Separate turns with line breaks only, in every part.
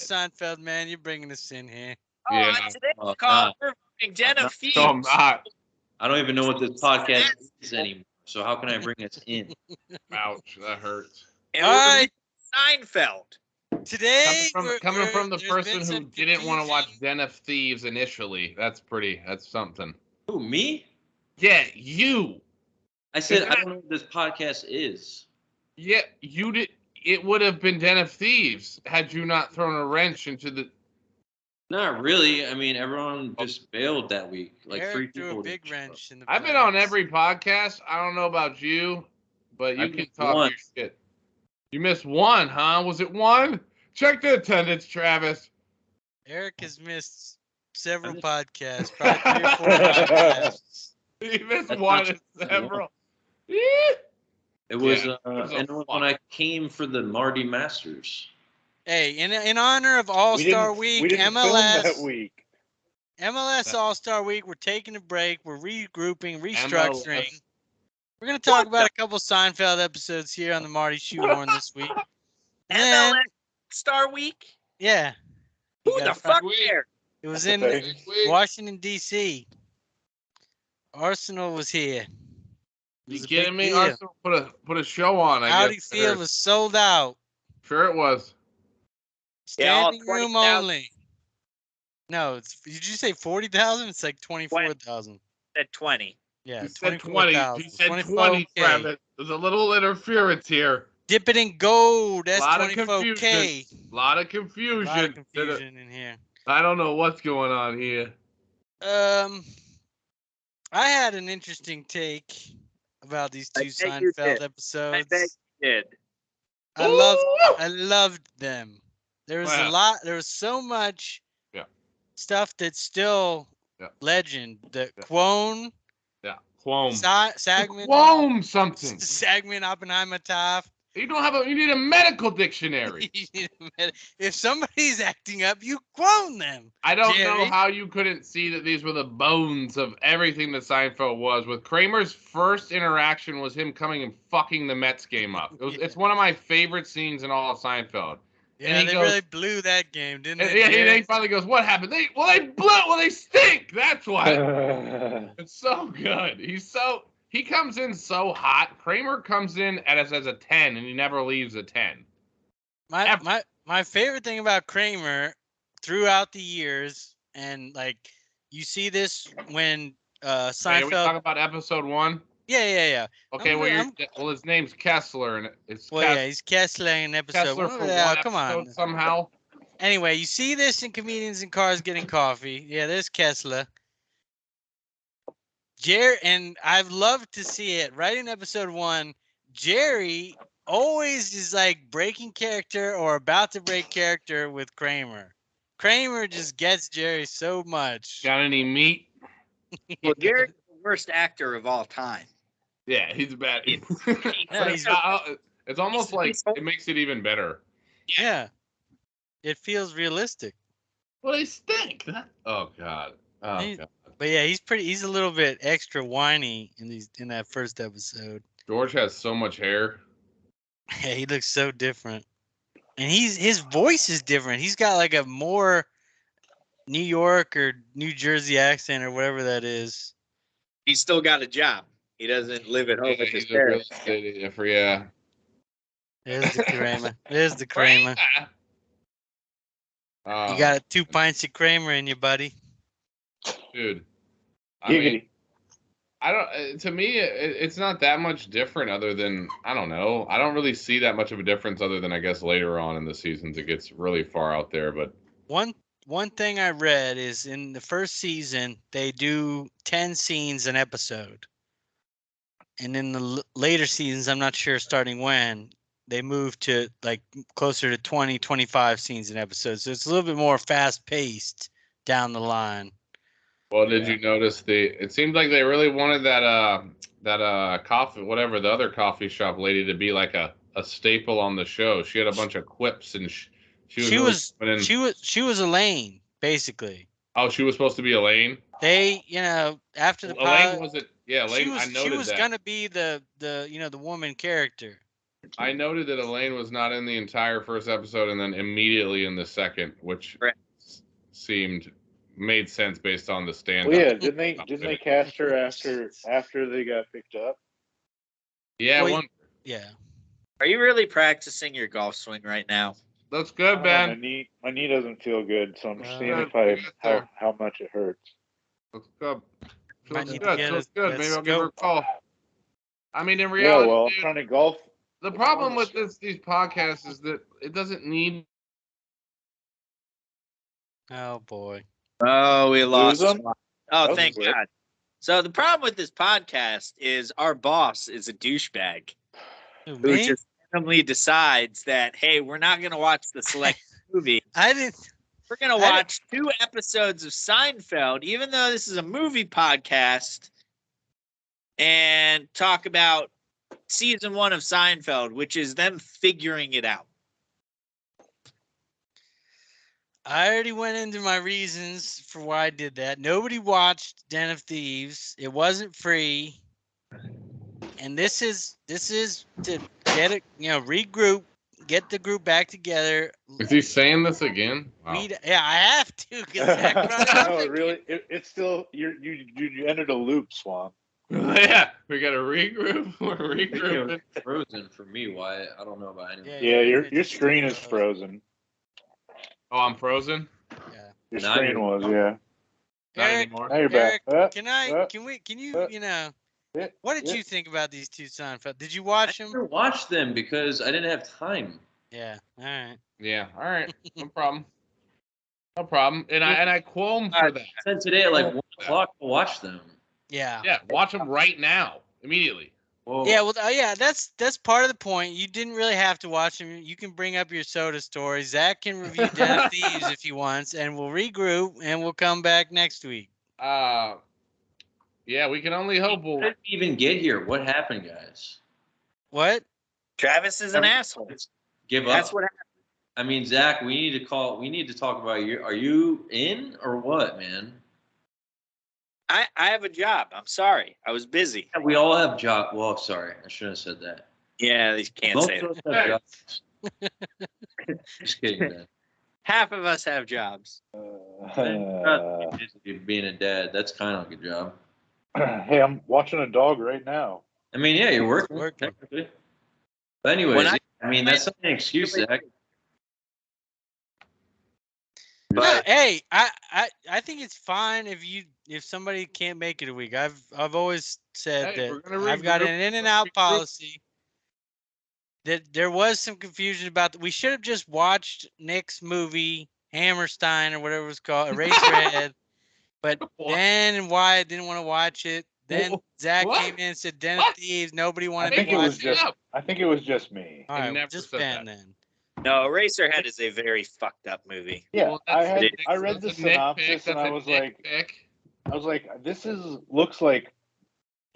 Seinfeld, man. You're bringing us in here.
Yeah.
Today's
Oh,
call,
nah.
we're reviewing Den of Thieves.
So I'm not.
I don't even know what this podcast is anymore. So how can I bring us in?
Ouch, that hurts.
And
All
we're
right.
reviewing Seinfeld.
Today,
Coming from the
there's
person
been
who
some
didn't want to watch
confusing-
Den of Thieves initially. That's something.
Who, me?
Yeah, you.
I said I don't know what this podcast is.
Yeah, you did. It would have been Den of Thieves had you not thrown a wrench into the.
Not really. I mean, everyone just bailed that week. Like
Eric
3
threw
people.
a big
didn't show up.
wrench in the
I've been on
plans.
every podcast. I don't know about you, but you
I
can
missed
talk
one.
your shit. You missed one, huh? Was it one? Check the attendance, Travis.
Eric has missed several
I
podcasts, probably 3 or 4 podcasts.
You missed
That's
one
not
and
true.
several.
It was,
Yeah, it was a
and it was when I came for the Marty Masters.
Hey, in honor of All Star Week,
we didn't film
MLS
that week.
MLS All Star Week, we're taking a break. We're regrouping, restructuring.
MLS.
We're gonna talk about a couple Seinfeld episodes here on the Marty Shoehorn this week. And then,
MLS Star Week.
yeah,
Who
You
the
gotta
fuck
Week.
cares?
it was
That's
in
the thing.
Next week.
Washington D.C. Arsenal was here. It
You
was a
kidding
big
me?
deal.
Arsenal put a show on. I
Audi
guess.
Field was sold out.
Sure it was.
Yeah, all
Standing room
20,000.
only. No, did you say 40,000? It's like 24,000.
At 20.
Yeah,
He said 20.
24,000.
He said 20,
24K.
Travis. There's a little interference here.
Dip it in gold. That's
Lot of
24K.
A lot of
A
confusion.
lot of confusion in here.
I don't know what's going on here.
I had an interesting take about these
I
two
bet you
Seinfeld
did.
episodes.
I bet you did.
I loved them. There was
Wow.
a lot. There was so much
Yeah.
stuff that's still
Yeah.
legend. The
Yeah.
Quone,
Yeah. Quom.
Sagman,
Quom something.
Sagman, Oppenheimer, Taft.
You don't have you need a medical dictionary.
If somebody's acting up, you quone them.
I don't know
Jerry.
how you couldn't see that these were the bones of everything that Seinfeld was. With Kramer's first interaction was him coming and fucking the Mets game up. It's one of my favorite scenes in all of Seinfeld.
Yeah,
he
they
goes-
really blew that game, didn't
And,
they?
yeah,
Jerry?
he finally goes, "What happened? They stink. That's why." It's so good. He comes in so hot. Kramer comes in as a 10, and he never leaves a 10.
My favorite thing about Kramer throughout the years, and like you see this when
Wait, are we
Seinfeld.
talking about episode 1?
Yeah.
Okay,
I'm-
well, his name's Kessler, and it's
Well, yeah, he's Kessler in episode.
Kessler for
Yeah,
one
come
episode
on.
somehow.
Anyway, you see this in Comedians in Cars Getting Coffee. Yeah, there's Kessler. Jerry, and I've loved to see it right in episode 1. Jerry always is like breaking character or about to break character with Kramer. Kramer just gets Jerry so much.
Got any meat?
Well, Jared's the worst actor of all time.
Yeah, he's bad.
Yeah, he's-
It's almost like
he's-
it makes it even better.
Yeah. It feels realistic.
Well, they stink. Oh God. Oh
He-
God.
But yeah, he's a little bit extra whiny in that first episode.
George has so much hair.
Yeah, he looks so different. And his voice is different. He's got like a more New York or New Jersey accent or whatever that is.
He's still got a job. He doesn't live at home
Yeah,
with his
he's a real
parents.
estate agent for yeah.
There's the Kramer. There's the Kramer. You got 2 pints of Kramer in you, buddy.
dude. I mean,
Giggity.
I don't. To me, it's not that much different. Other than I don't know. I don't really see that much of a difference. Other than I guess later on in the seasons, it gets really far out there. But
One thing I read is in the first season they do 10 scenes an episode, and in the later seasons, I'm not sure starting when, they move to like closer to 20, 25 scenes an episode. So it's a little bit more fast paced down the line.
well, did you notice it seemed like they really wanted that coffee, whatever the other coffee shop lady, to be like a staple on the show. She had a bunch of quips and
She was Elaine basically.
Oh, she was supposed to be Elaine.
They, after the
Elaine
pilot,
was it? Yeah, Elaine. I noted
she was
that.
gonna be the woman character.
I noted that Elaine was not in the entire first episode and then immediately in the second, which
Correct.
made sense based on the stand-up.
Well, yeah, didn't they cast her after they got picked up?
Yeah,
Well, yeah.
Are you really practicing your golf swing right now?
Looks good,
My
Ben.
knee doesn't feel good, so I'm seeing
Uh,
how much it hurts.
Looks good.
Might
Feels
need to
good.
get
Feels
a-
good.
get a
Maybe I'll give her a
scope.
call. I mean, in
Yeah,
reality,
well, I'm
dude,
trying to golf.
the problem with these podcasts is that it doesn't need.
Oh boy.
Oh, we lost
them?
one. Oh,
That
thank
was quick.
God. So the problem with this podcast is our boss is a douchebag
Who,
who
me?
just randomly decides that, hey, we're not going to watch the select movie.
I didn't.
We're going to
I
watch 2 episodes of Seinfeld, even though this is a movie podcast, and talk about season 1 of Seinfeld, which is them figuring it out.
I already went into my reasons for why I did that. Nobody watched Den of Thieves. It wasn't free. And this is to get it, regroup, get the group back together.
Is he saying this again? Wow.
Yeah, I have to because Zach brought it up
No,
again.
really, it's still you entered a loop, Swamp.
Yeah, we got to regroup. We're regrouping.
Frozen for me, Wyatt. I don't know about anyone.
Yeah, your
it's
screen is
frozen.
frozen.
Oh, I'm frozen.
Yeah.
Your
Now
screen
you're-
was, yeah.
Not
Eric,
anymore.
Now you're
Eric,
back.
can you,
yeah.
what did
yeah.
you think about these 2 Seinfeld? Did you watch
I
them?
never watched them because I didn't have time.
Yeah. All right.
Yeah. All right. No problem. No problem. And I qualm for that.
Then today at like 1 o'clock to watch them.
Yeah.
Yeah. Watch them right now, immediately.
Whoa.
Yeah, well, yeah, that's part of the point. You didn't really have to watch them. You can bring up your soda story. Zach can review Den of Thieves if he wants, and we'll regroup and we'll come back next week.
Yeah, we can only hope.
How did we even get here? What happened, guys?
What?
Travis is an asshole.
Give up.
That's what happened.
I mean, Zach, we need to call. We need to talk about you. Are you in or what, man?
I have a job. I'm sorry. I was busy.
We all have job. Well, sorry, I shouldn't have said that.
Yeah, you can't
Most
say
of
that.
us have jobs. Just kidding, man.
Half of us have jobs.
Being a dad, that's kind of like a job.
Hey, I'm watching a dog right now.
I mean, yeah, you're working.
Working.
Technically. But anyways,
When
I mean, that's not an excuse, Zach.
No,
But
hey, I think it's fine if somebody can't make it a week. I've always said
Hey, we're
that
gonna
I've got
regroup.
an in and out
Regroup.
policy. That there was some confusion about. We should have just watched Nick's movie Hammerstein or whatever it was called, Eraserhead. But
What?
then Wyatt didn't want to watch it. Then Zach
What?
came in and said Den of
What?
Thieves. Nobody
I
wanted
think
to
it
watch
was just. I think it was just me.
All
I
right,
never
just
said
Ben
that.
then.
No, Eraserhead is a very fucked up movie.
Yeah,
Well,
I
that's-
read the
that's a Nick
synopsis
pick,
and I
that's
was
a Nick
like,
pick,
this looks like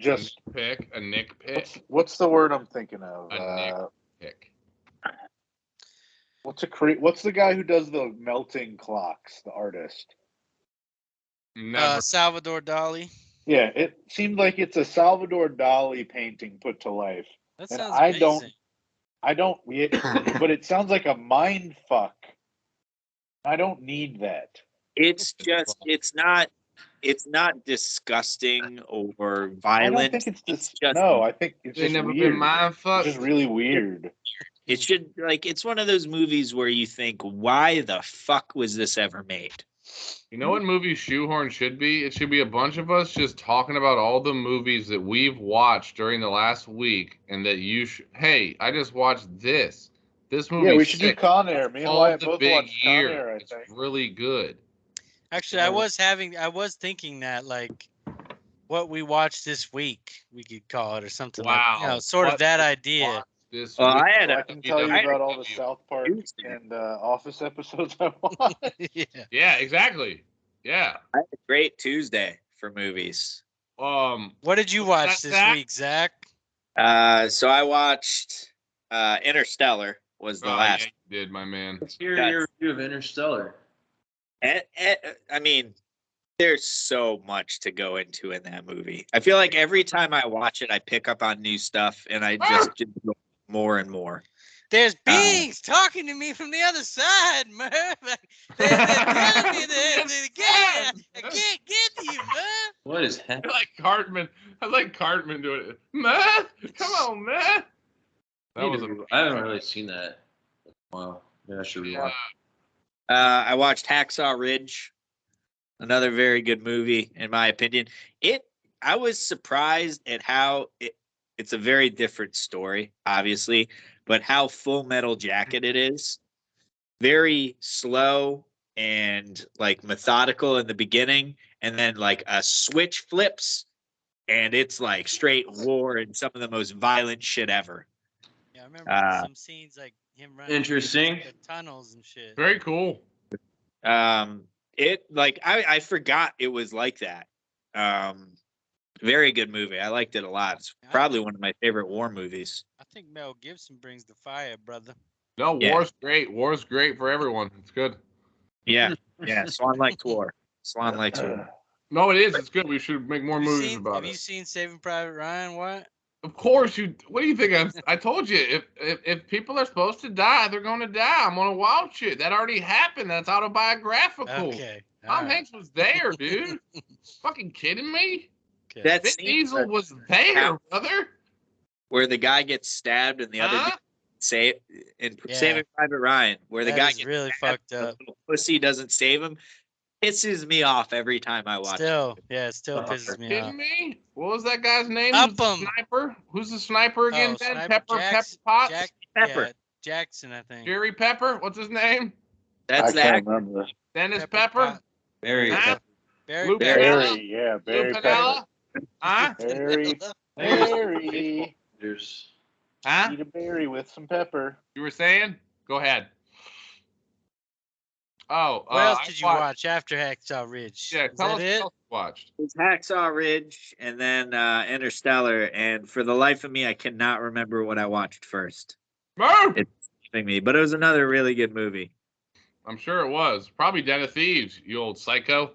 just
a Nick pick.
what's the word I'm thinking of?
A Nick pick.
What's the guy who does the melting clocks? The artist.
Never.
Salvador Dali.
Yeah, it seemed like it's a Salvador Dali painting put to life.
That
And
sounds
I
amazing.
but it sounds like a mind fuck. I don't need that.
It's just it's not disgusting or
I don't
violent.
think it's
It's
just
just
no. I think it's
They
just
never
weird.
been mind
It's
fucked.
just really weird.
It should it's one of those movies where you think, why the fuck was this ever made?
You know what movie Shoehorn should be? It should be a bunch of us just talking about all the movies that we've watched during the last week, and that you hey, I just watched this. This movie.
Yeah, we should do Con Air. Me and
All
Wyatt
the
both
big
watched Con
year.
Air. I
It's
think.
really good.
Actually, I was thinking that like what we watched this week, we could call it or something
Wow.
like sort of
What
that
we
idea.
This
Well,
week.
I had
So I
a
can tell you
I had
about all the
W.
South Park
Tuesday.
and Office episodes I watched.
Yeah.
Yeah, exactly. Yeah.
great Tuesday for movies.
What did you watch this
Zach?
week, Zach?
So I watched Interstellar was the
Oh,
last.
yeah, you did, my man.
let's hear your review of Interstellar.
I mean, there's so much to go into in that movie. I feel like every time I watch it, I pick up on new stuff, and I just more and more.
There's beings talking to me from the other side, Murph. They're telling me that I can't get to you, Murph.
What is
I
happening?
like Cartman. I like Cartman doing it. Man, come on, man. That was
I haven't really seen that. Wow. Yeah, I should rewatch.
I watched Hacksaw Ridge, another very good movie in my opinion. I was surprised at how it's a very different story, obviously, but how Full Metal Jacket it is. Very slow and like methodical in the beginning, and then like a switch flips, and it's like straight war and some of the most violent shit ever.
Yeah, I remember some scenes like him running
Interesting.
through the tunnels and shit.
very cool.
It like I forgot it was like that. Very good movie. I liked it a lot. It's probably one of my favorite war movies.
I think Mel Gibson brings the fire, brother.
No,
Yeah.
war's great. War's great for everyone. It's good.
Yeah, yeah. Swan likes war. Swan likes war.
No, it is. It's good. We should make more
Have you
movies
seen-
about
Have
it.
you seen Saving Private Ryan? What?
Of course, you. What do you think? I told you, if people are supposed to die, they're going to die. I'm gonna watch it. That already happened. That's autobiographical.
Okay.
Tom
all right.
Hanks was there, dude. Fucking kidding me?
Okay.
That
Vin
scene
Diesel was there, brother.
where the guy gets stabbed and the other
Huh?
dude save in
Yeah.
Saving Private Ryan, where the
That
guy
is
gets
really
stabbed,
fucked
the
up.
little pussy doesn't save him. Pisses me off every time I watch it.
Still, yeah, it still pisses me
Kidding
off.
me? What was that guy's name? Who's the
Upham.
sniper? Who's the sniper again?
Oh,
Ben
Sniper
Pepper
Jackson-
Potts?
Pepper.
Yeah, Jackson, I think.
Jerry Pepper? What's his name?
That's
I
the
can't
actor.
remember.
Dennis
Pepper
Pepper?
Pot-
Very
Huh?
Barry
Lou
Pepper.
Pinella?
Barry, yeah,
Lou
Barry
Pinella?
Pepper.
Huh?
Barry,
There's
Huh?
eat a berry with some pepper.
You were saying? Go ahead. Oh,
What else
I
did you
watched-
watch after Hacksaw Ridge?
Yeah,
Is
tell
that
us
it?
what else you watched.
It's Hacksaw Ridge and then Interstellar. And for the life of me, I cannot remember what I watched first.
Murph!
Me, but it was another really good movie.
I'm sure it was. Probably Den of Thieves, you old psycho.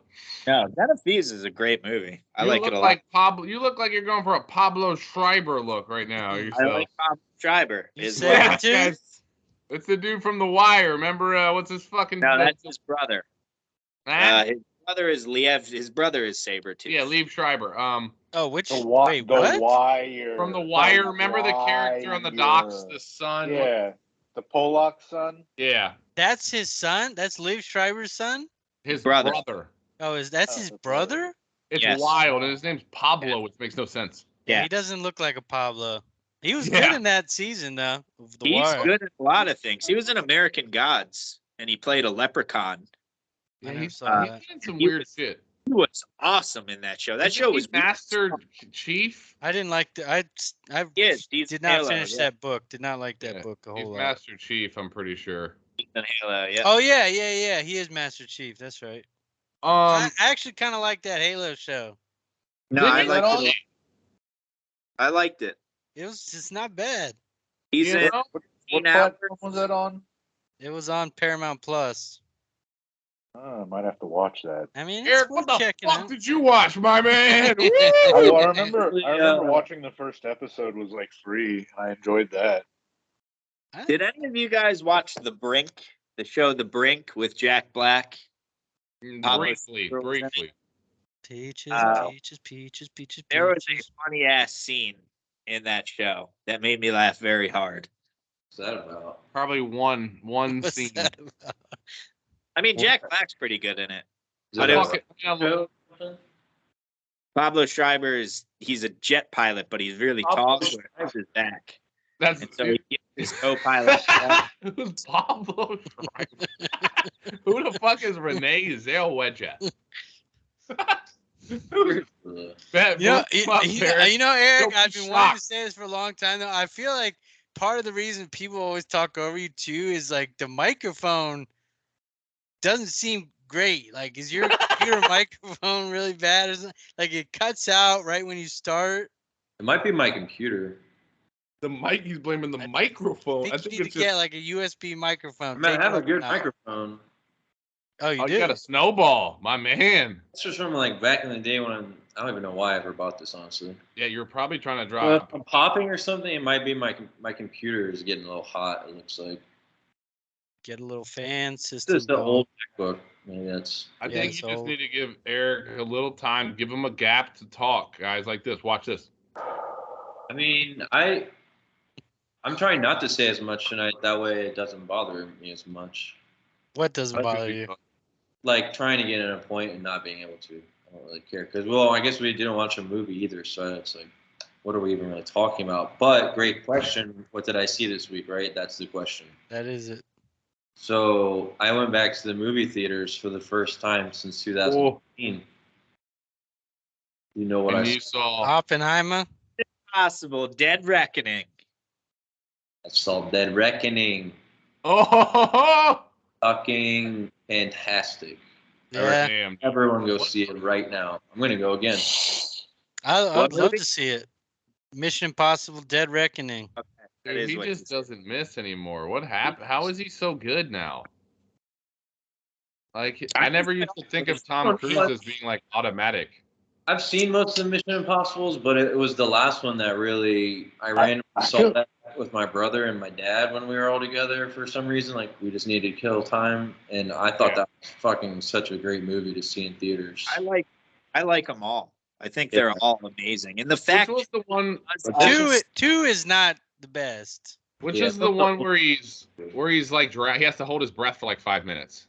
No, Den of Thieves is a great movie. I
You
like
look
it a lot.
like Pablo. You look like you're going for a Pablo Schreiber look right now.
I
Yourself.
like Bob Schreiber.
You
Is
said
what-
it too?
Yes. It's the dude from The Wire. Remember what's his fucking?
No, that's his brother.
Huh?
His brother is Liev. His brother is Sabretooth.
Yeah, Liev Schreiber.
Oh, which?
The
Wait, what?
Wire.
From The Wire. Remember the character on the docks, the son?
Yeah, the Pollock son.
Yeah.
That's his son? That's Liev Schreiber's son?
His
Brother.
brother.
Oh, that's
Oh,
his
that's
brother?
It's
Yes.
wild, and his name's Pablo, which makes no sense.
Yeah.
Yeah.
He doesn't look like a Pablo. He was
Yeah.
good in that season, though. Of The
He's
Wire.
good at a lot of things. He was in American Gods, and he played a leprchaun.
I
Yeah,
never
he's,
saw
he's
that.
done some
He
weird
was-
shit.
He was awesome in that show. That
Isn't
show
he
was
Master Chief.
I didn't like the. I
Yeah, Steve
did not
Halo,
finish
yeah.
that book. Did not like that
Yeah,
book a
He's
whole lot.
Master Chief, I'm pretty sure.
Ethan Halo, yeah.
Oh yeah, yeah. He is Master Chief. That's right. I actually kind of like that Halo show.
No,
Didn't
I
he
liked
go-
it. I liked it.
It was just not bad.
He's
you
in
know,
What
Teen Hours.
platform was that on?
It was on Paramount Plus.
Oh, I might have to watch that.
I mean, it's
Eric,
worth
what the
checking
fuck
out.
did you watch, my man? Woo!
Oh, I remember
Yeah.
watching the first episode was like free. I enjoyed that.
Did any of you guys watch The Brink? The show The Brink with Jack Black?
briefly.
Peaches,
Uh,
peaches, peaches, peaches,
There was a
peaches.
funny ass scene in that show that made me laugh very hard.
what's that about?
Probably one
What's
scene.
that about?
I mean, Jack Black's pretty good in it.
Is
But
it
it
a
was-
show?
Pablo Schreiber he's a jet pilot, but he's really tall, so it hurts his back.
That's
And so he gives his co-pilot.
who's Pablo Schreiber? Who the fuck is Renee Zellweger? That
You know,
blew up, Eric.
Eric,
You'll
I've
be
been wanting to
shocked.
say this for a long time though. I feel like part of the reason people always talk over you too is like the microphone doesn't seem great. Like, is your computer microphone really bad or something? Like it cuts out right when you start.
It might be my computer.
The mic, he's blaming the
I
microphone.
I think you need to get like a USB microphone.
I mean, I
take
have
it
a
up
good
notch.
microphone.
Oh, you
Oh,
do?
you got a snowball, my man.
It's just from like back in the day when I don't even know why I ever bought this, honestly.
Yeah, you're probably trying to
Well,
drop.
if I'm popping or something, it might be my computer is getting a little hot. It looks like
Get a little fan
this
system
is the
going.
old MacBook. Maybe that's.
I
Yeah,
think you just
so-
need to give Eric a little time, give him a gap to talk. Guys like this, watch this.
I mean, I'm trying not to say as much tonight. That way, it doesn't bother me as much.
What doesn't
That should
bother
be
you?
fun.
Like trying to get in a point and not being able to. I don't really care because, well, I guess we didn't watch a movie either, so it's like, what are we even really talking about? But great question. What did I see this week? Right, that's the question.
That is it.
So I went back to the movie theaters for the first time since 2015. You know what
And
I
you saw.
Oppenheimer.
Possible. Dead Reckoning.
saw? Dead Reckoning.
Oh,
Fucking fantastic.
Yeah,
damn.
Everyone go see it right now. I'm gonna go again.
I'd
What
love
movie?
to see it. Mission Impossible: Dead Reckoning.
That
Dude,
is
he
what
just
you said.
doesn't miss anymore. What happened? How is he so good now? Like, I never used to think of Tom Cruise as being like automatic.
I've seen most of the Mission Impossibles, but it was the last one that really I randomly saw that with my brother and my dad when we were all together for some reason. Like we just needed to kill time, and I thought
Yeah.
that was fucking such a great movie to see in theaters.
I like them all. I think
Yeah.
they're all amazing. And the
Which
fact
was the one?
But this
Two is not the best.
Which
Yeah.
is the one where he's like he has to hold his breath for like 5 minutes.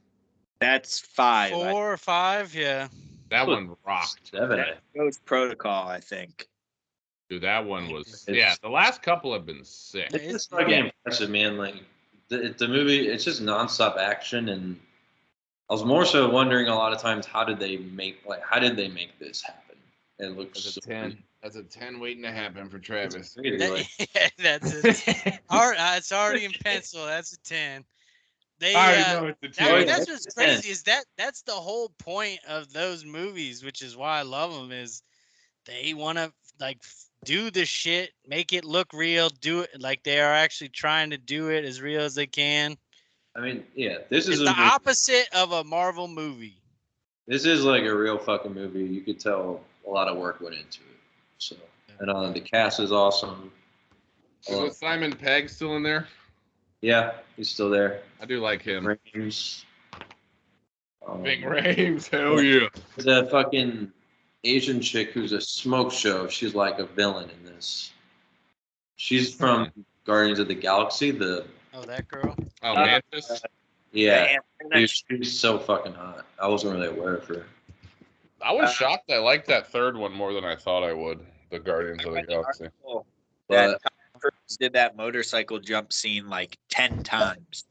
that's 5.
4 or 5, yeah.
That one rocked.
7.
That goes protocol, I think.
Dude, that one was.
It's-
Yeah, the last couple have been sick.
It's just fucking impressive, man. Like the movie, it's just nonstop action, and I was more so wondering a lot of times how did they make this happen? It looks
That's a
so
10. That's a 10 waiting to happen for Travis.
crazy. Like,
Yeah, that's it. It's already in pencil. That's a 10. They
it's a
that's
10.
what's crazy is that's the whole point of those movies, which is why I love them. Is they want to like do the shit, make it look real, do it like they are actually trying to do it as real as they can.
I mean, yeah, this
It's
is a
the
movie.
opposite of a Marvel movie.
This is like a real fucking movie. You could tell a lot of work went into it. So, and the cast is awesome.
Is Simon Pegg still in there?
Yeah, he's still there.
I do like him.
Rames.
Big Raves, hell yeah.
The fucking Asian chick who's a smoke show. She's like a villain in this. She's from Guardians of the Galaxy.
Oh, that girl.
Oh, Mantis.
Yeah, dude, she's so fucking hot. I wasn't really aware of her.
I was shocked. I liked that third one more than I thought I would. The Guardians of the Galaxy.
That Tom Cruise did that motorcycle jump scene like 10 times.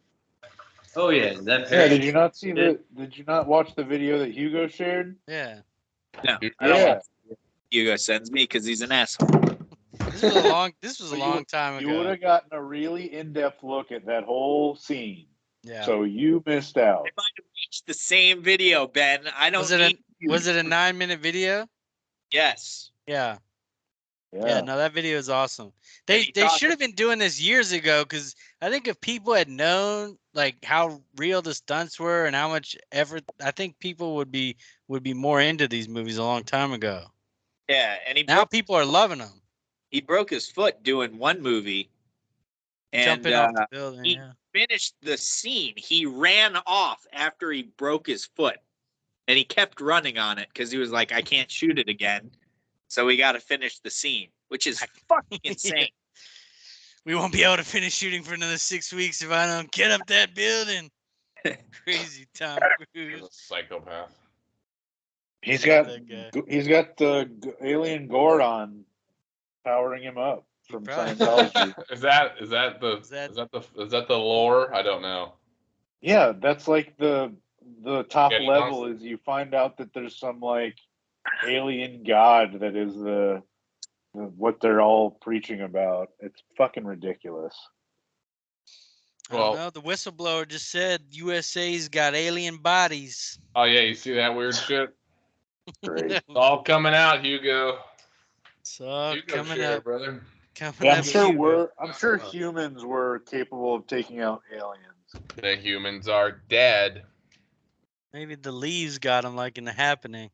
Oh yeah, that.
Yeah, did you not see did you not watch the video that Hugo shared?
Yeah.
No,
Yeah.
I don't want Hugo sends me because he's an asshole.
This was a long. This was a long time
You would
ago.
have gotten a really in-depth look at that whole scene.
Yeah.
So you missed out.
I might have watched the same video, Ben. I don't
Was it
need
Was it a 9-minute video?
Yes.
Yeah.
Yeah.
Yeah, no, that video is awesome.
And
They
he
they
talked-
should have been doing this years ago because I think if people had known like how real the stunts were and how much effort, I think people would be more into these movies a long time ago.
Yeah, and
Now people are loving them.
he broke his foot doing one movie, and
Jumping off the building.
he-
Yeah.
finished the scene. He ran off after he broke his foot, and he kept running on it because he was like, "I can't shoot it again, so we got to finish the scene," which is fucking insane.
We won't be able to finish shooting for another 6 weeks if I don't get up that building. Crazy Tom
He's
Cruise.
a psychopath.
He's got
That guy.
Alien Gordon powering him up from
Probably.
Scientology.
Is that the
Is
is that the lore? I don't know.
Yeah, that's like the top
Yeah, he
level
wants-
is you find out that there's some like alien god that is the what they're all preaching about. It's fucking ridiculous.
I
Well-
don't know. The whistleblower just said USA's got alien bodies.
Oh yeah, you see that weird shit?
Great.
It's all coming out, Hugo.
So
Hugo
coming
share,
up,
brother.
coming
Yeah,
up.
I'm sure humans were capable of taking out aliens.
The humans are dead.
Maybe the leaves got him like in The Happening.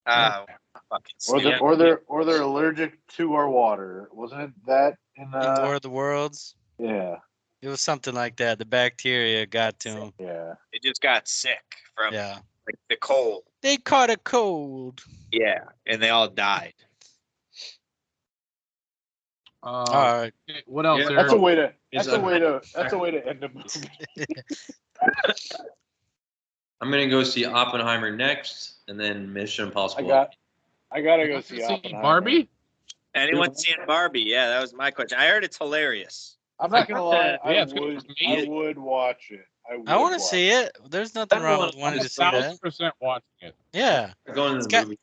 Fucking
Or
see it.
they're allergic to our water. Wasn't it that in
In War of the Worlds,
yeah.
it was something like that. The bacteria got to him.
Yeah.
They just got sick from
Yeah.
like the cold.
They caught a cold.
Yeah, and they all died.
All right.
What else,
Yeah,
Eric?
That's a way to
Is
that's a way to end the movie.
I'm gonna go see Oppenheimer next, and then Mission
I
Impossible.
gotta go see
See
Oppenheimer.
Barbie?
Anyone seen Barbie? Yeah, that was my question. I heard it's hilarious.
I'm not gonna lie,
Yeah, it's gonna be
I
amazing.
would watch it.
I want to see it. There's nothing wrong with wanting to see that.
1,000% watching it.
Yeah.
We're going to
It's
the
got-
movie.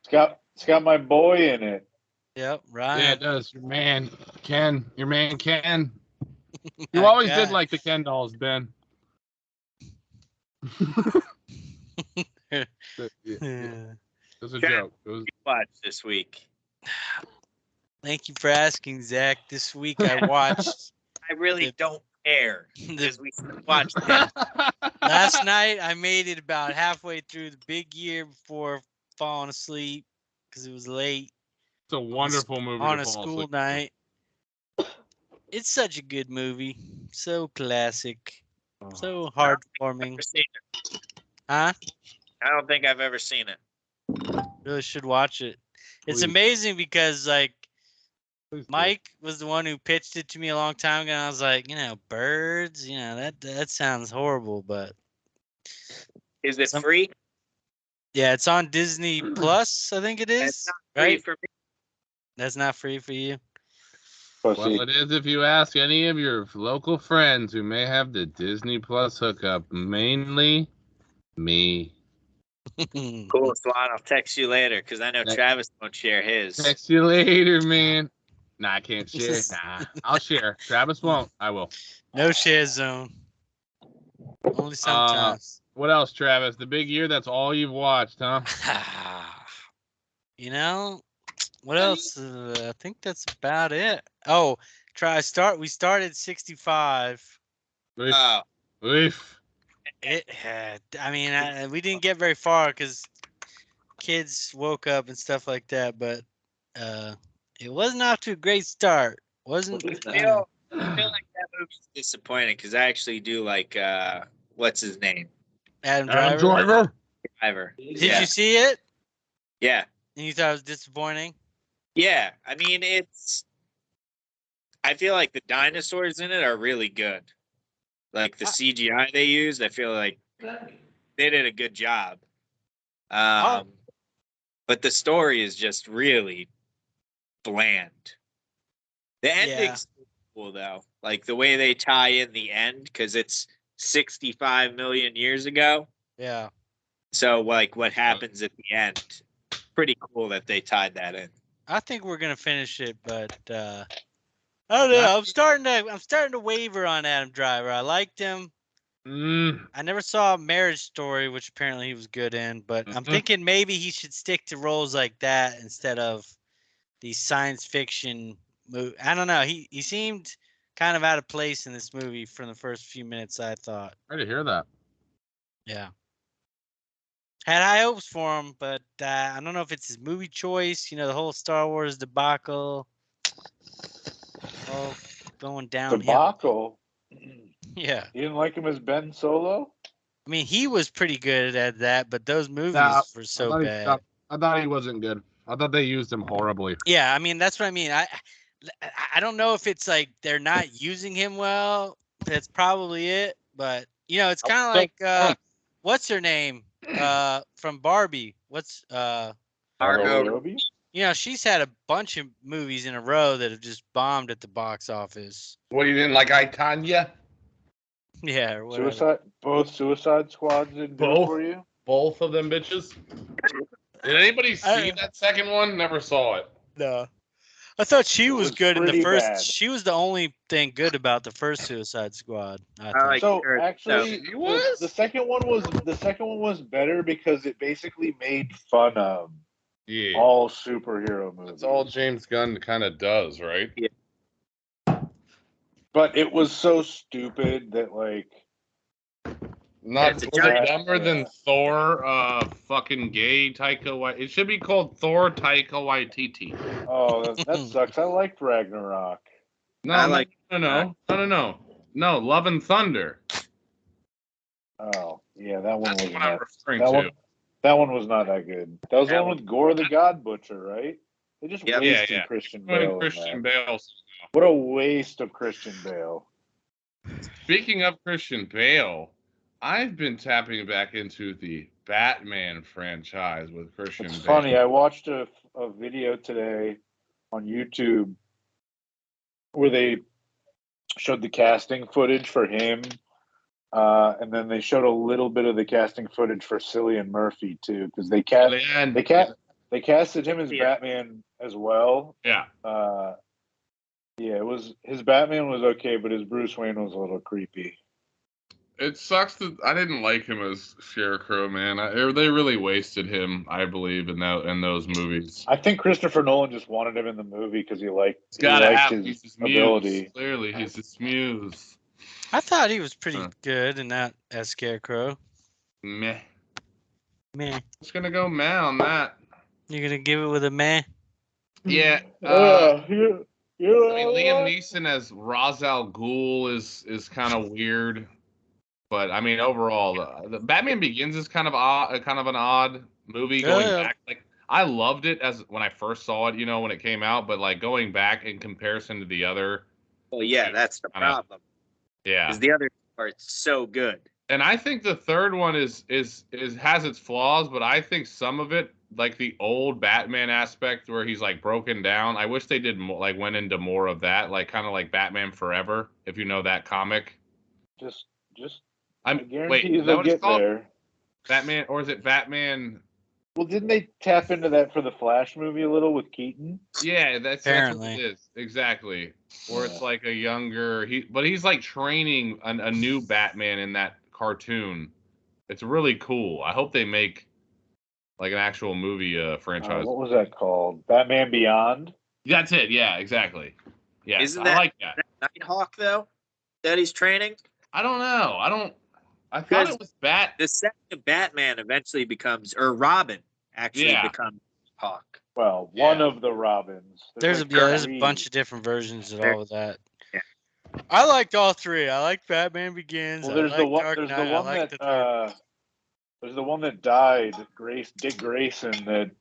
It's got my boy in it.
Yep.
Yeah,
Right.
it does. Your man, Ken. You
My
always
God.
did like the Ken dolls, Ben. It was a joke. It was
Watch this week.
Thank you for asking, Zach. This week I watched
I really
The-
don't care
the
because we watched it.
last night. I made it about halfway through the big year before falling asleep because it was late
It's a wonderful movie
on
to
a
fall
school
asleep to.
night. It's such a good movie. So classic. So heartwarming.
Never seen it.
Huh?
I don't think I've ever seen it.
Really should watch it. It's
Please.
amazing because like
Please do.
Mike was the one who pitched it to me a long time ago, and I was like, birds, that sounds horrible, but
Is it
Some-
free?
yeah, it's on Disney Plus, I think it is.
It's not free
Right?
for me.
That's not free for you.
Pussy.
Well, it is if you ask any of your local friends who may have the Disney Plus hookup, mainly me.
Cool, Swan. I'll text you later because I know
Yeah.
Travis won't share his.
Text you later, man. Nah, I can't share. Nah, I'll share. Travis won't. I will.
No share zone. Only sometimes.
What else, Travis? The big year, that's all you've watched, huh?
What else? I think that's about it. Oh, we started 65.
Oof.
Oh,
Oof.
We didn't get very far because kids woke up and stuff like that, but it wasn't off to a great start. Wasn't
I feel like that movie's disappointing because I actually do like what's his name?
Adam
Adam
Driver?
Driver.
Driver.
Did
Yeah.
you see it?
Yeah.
And you thought it was disappointing?
Yeah. I mean, I feel like the dinosaurs in it are really good. Like the CGI they used, I feel like they did a good job. But the story is just really bland. The ending's cool though. Like the way they tie in the end, because it's 65 million years ago.
Yeah.
So like what happens at the end, pretty cool that they tied that in.
I think we're gonna finish it, but I don't know. I'm starting to waver on Adam Driver. I liked him. I never saw Marriage Story, which apparently he was good in, but I'm thinking maybe he should stick to roles like that instead of these science fiction movie. I don't know. He seemed kind of out of place in this movie from the first few minutes, I thought.
I didn't hear that.
Yeah. Had high hopes for him, but I don't know if it's his movie choice. The whole Star Wars debacle. Oh, going downhill.
Debacle.
Yeah.
You didn't like him as Ben Solo?
I mean, he was pretty good at that, but those movies were so bad.
I thought he wasn't good. I thought they used him horribly.
Yeah, I mean, that's what I mean. I don't know if it's like they're not using him well. That's probably it. But it's kind of like what's her name from Barbie? What's
Margot
Robbie?
she's had a bunch of movies in a row that have just bombed at the box office.
What, you didn't like I, Tanya?
Yeah, or whatever.
Both Suicide Squads didn't do it
Both?
for you?
Both of them bitches? Did anybody see
I-
that second one? Never saw it.
No. I thought she was
was
good in the
pretty
first.
bad.
She was the only thing good about the first Suicide Squad. I
I
thought.
like
So
her.
actually,
She was?
the second one was better because it basically made fun of
Yeah.
all superhero movies.
That's all James Gunn kind of does, right?
But it was so stupid that like
Not
It's a
Thor
giant-
dumber than Thor, fucking gay Taika Waititi. It should be called Thor Taika Waititi.
Oh, that sucks. I liked Ragnarok.
No,
I like-
no, Love and Thunder.
Oh, yeah, that one
That's
was
what I'm
not.
referring
That
to.
one was not that good. That was the
That
one with Gore the God Butcher, right? They just
Yep.
wasted
Yeah.
Christian
When
Bale. in
Christian
that.
Bale.
What a waste of Christian Bale.
Speaking of Christian Bale, I've been tapping back into the Batman franchise with Christian
It's
Bale.
funny. I watched a video today on YouTube where they showed the casting footage for him, and then they showed a little bit of the casting footage for Cillian Murphy too, because they casted him as
Yeah.
Batman as well.
Yeah.
Yeah, it was his Batman was okay, but his Bruce Wayne was a little creepy.
It sucks that I didn't like him as Scarecrow, man. They really wasted him, I believe, in those movies.
I think Christopher Nolan just wanted him in the movie because he liked
He's
his
muse.
ability.
Clearly, he's his muse.
I thought he was pretty
Huh.
good in that as Scarecrow.
Meh.
Meh.
Just gonna go meh on that.
You're gonna give it with a meh?
Yeah.
Yeah.
I mean, Liam Neeson as Ra's al Ghul is kind of weird, but I mean overall, the Batman Begins is kind of an odd movie. Going
Yeah.
back, like I loved it as when I first saw it, when it came out, but like going back in comparison to the other,
Well, yeah, that's the
Kinda-
problem.
yeah.
Because the other part's so good.
And I think the third one is has its flaws, but I think some of it, like the old Batman aspect where he's like broken down, I wish they did more, like went into more of that, like kind of like Batman Forever, if you know that comic.
Just I
I'm
guarantee
wait,
you
is that
they'll
what it's
get
called?
there.
Batman, or is it Batman?
Well, didn't they tap into that for the Flash movie a little with Keaton?
Yeah, that's what
Apparently.
it is exactly. Where it's
Yeah.
like a younger but he's like training a new Batman in that cartoon. It's really cool. I hope they make like an actual movie franchise.
What was that called? Batman Beyond?
That's it. Yeah, exactly. Yeah,
Isn't
I
that-
like that.
Nighthawk, though, that he's training.
I don't know. I thought
Because
it was Bat.
The second Batman eventually becomes, or Robin actually
Yeah.
becomes Hawk.
Well,
Yeah.
one of the Robins.
There's
like
a
three.
bunch of different versions of
There-
all of that.
Yeah.
I liked all three. I like Batman Begins.
Well, there's
I
the
like
one.
Dark
There's
Knight.
the
I
one
like
that.
the third.
There's the one that died, Dick Grayson. That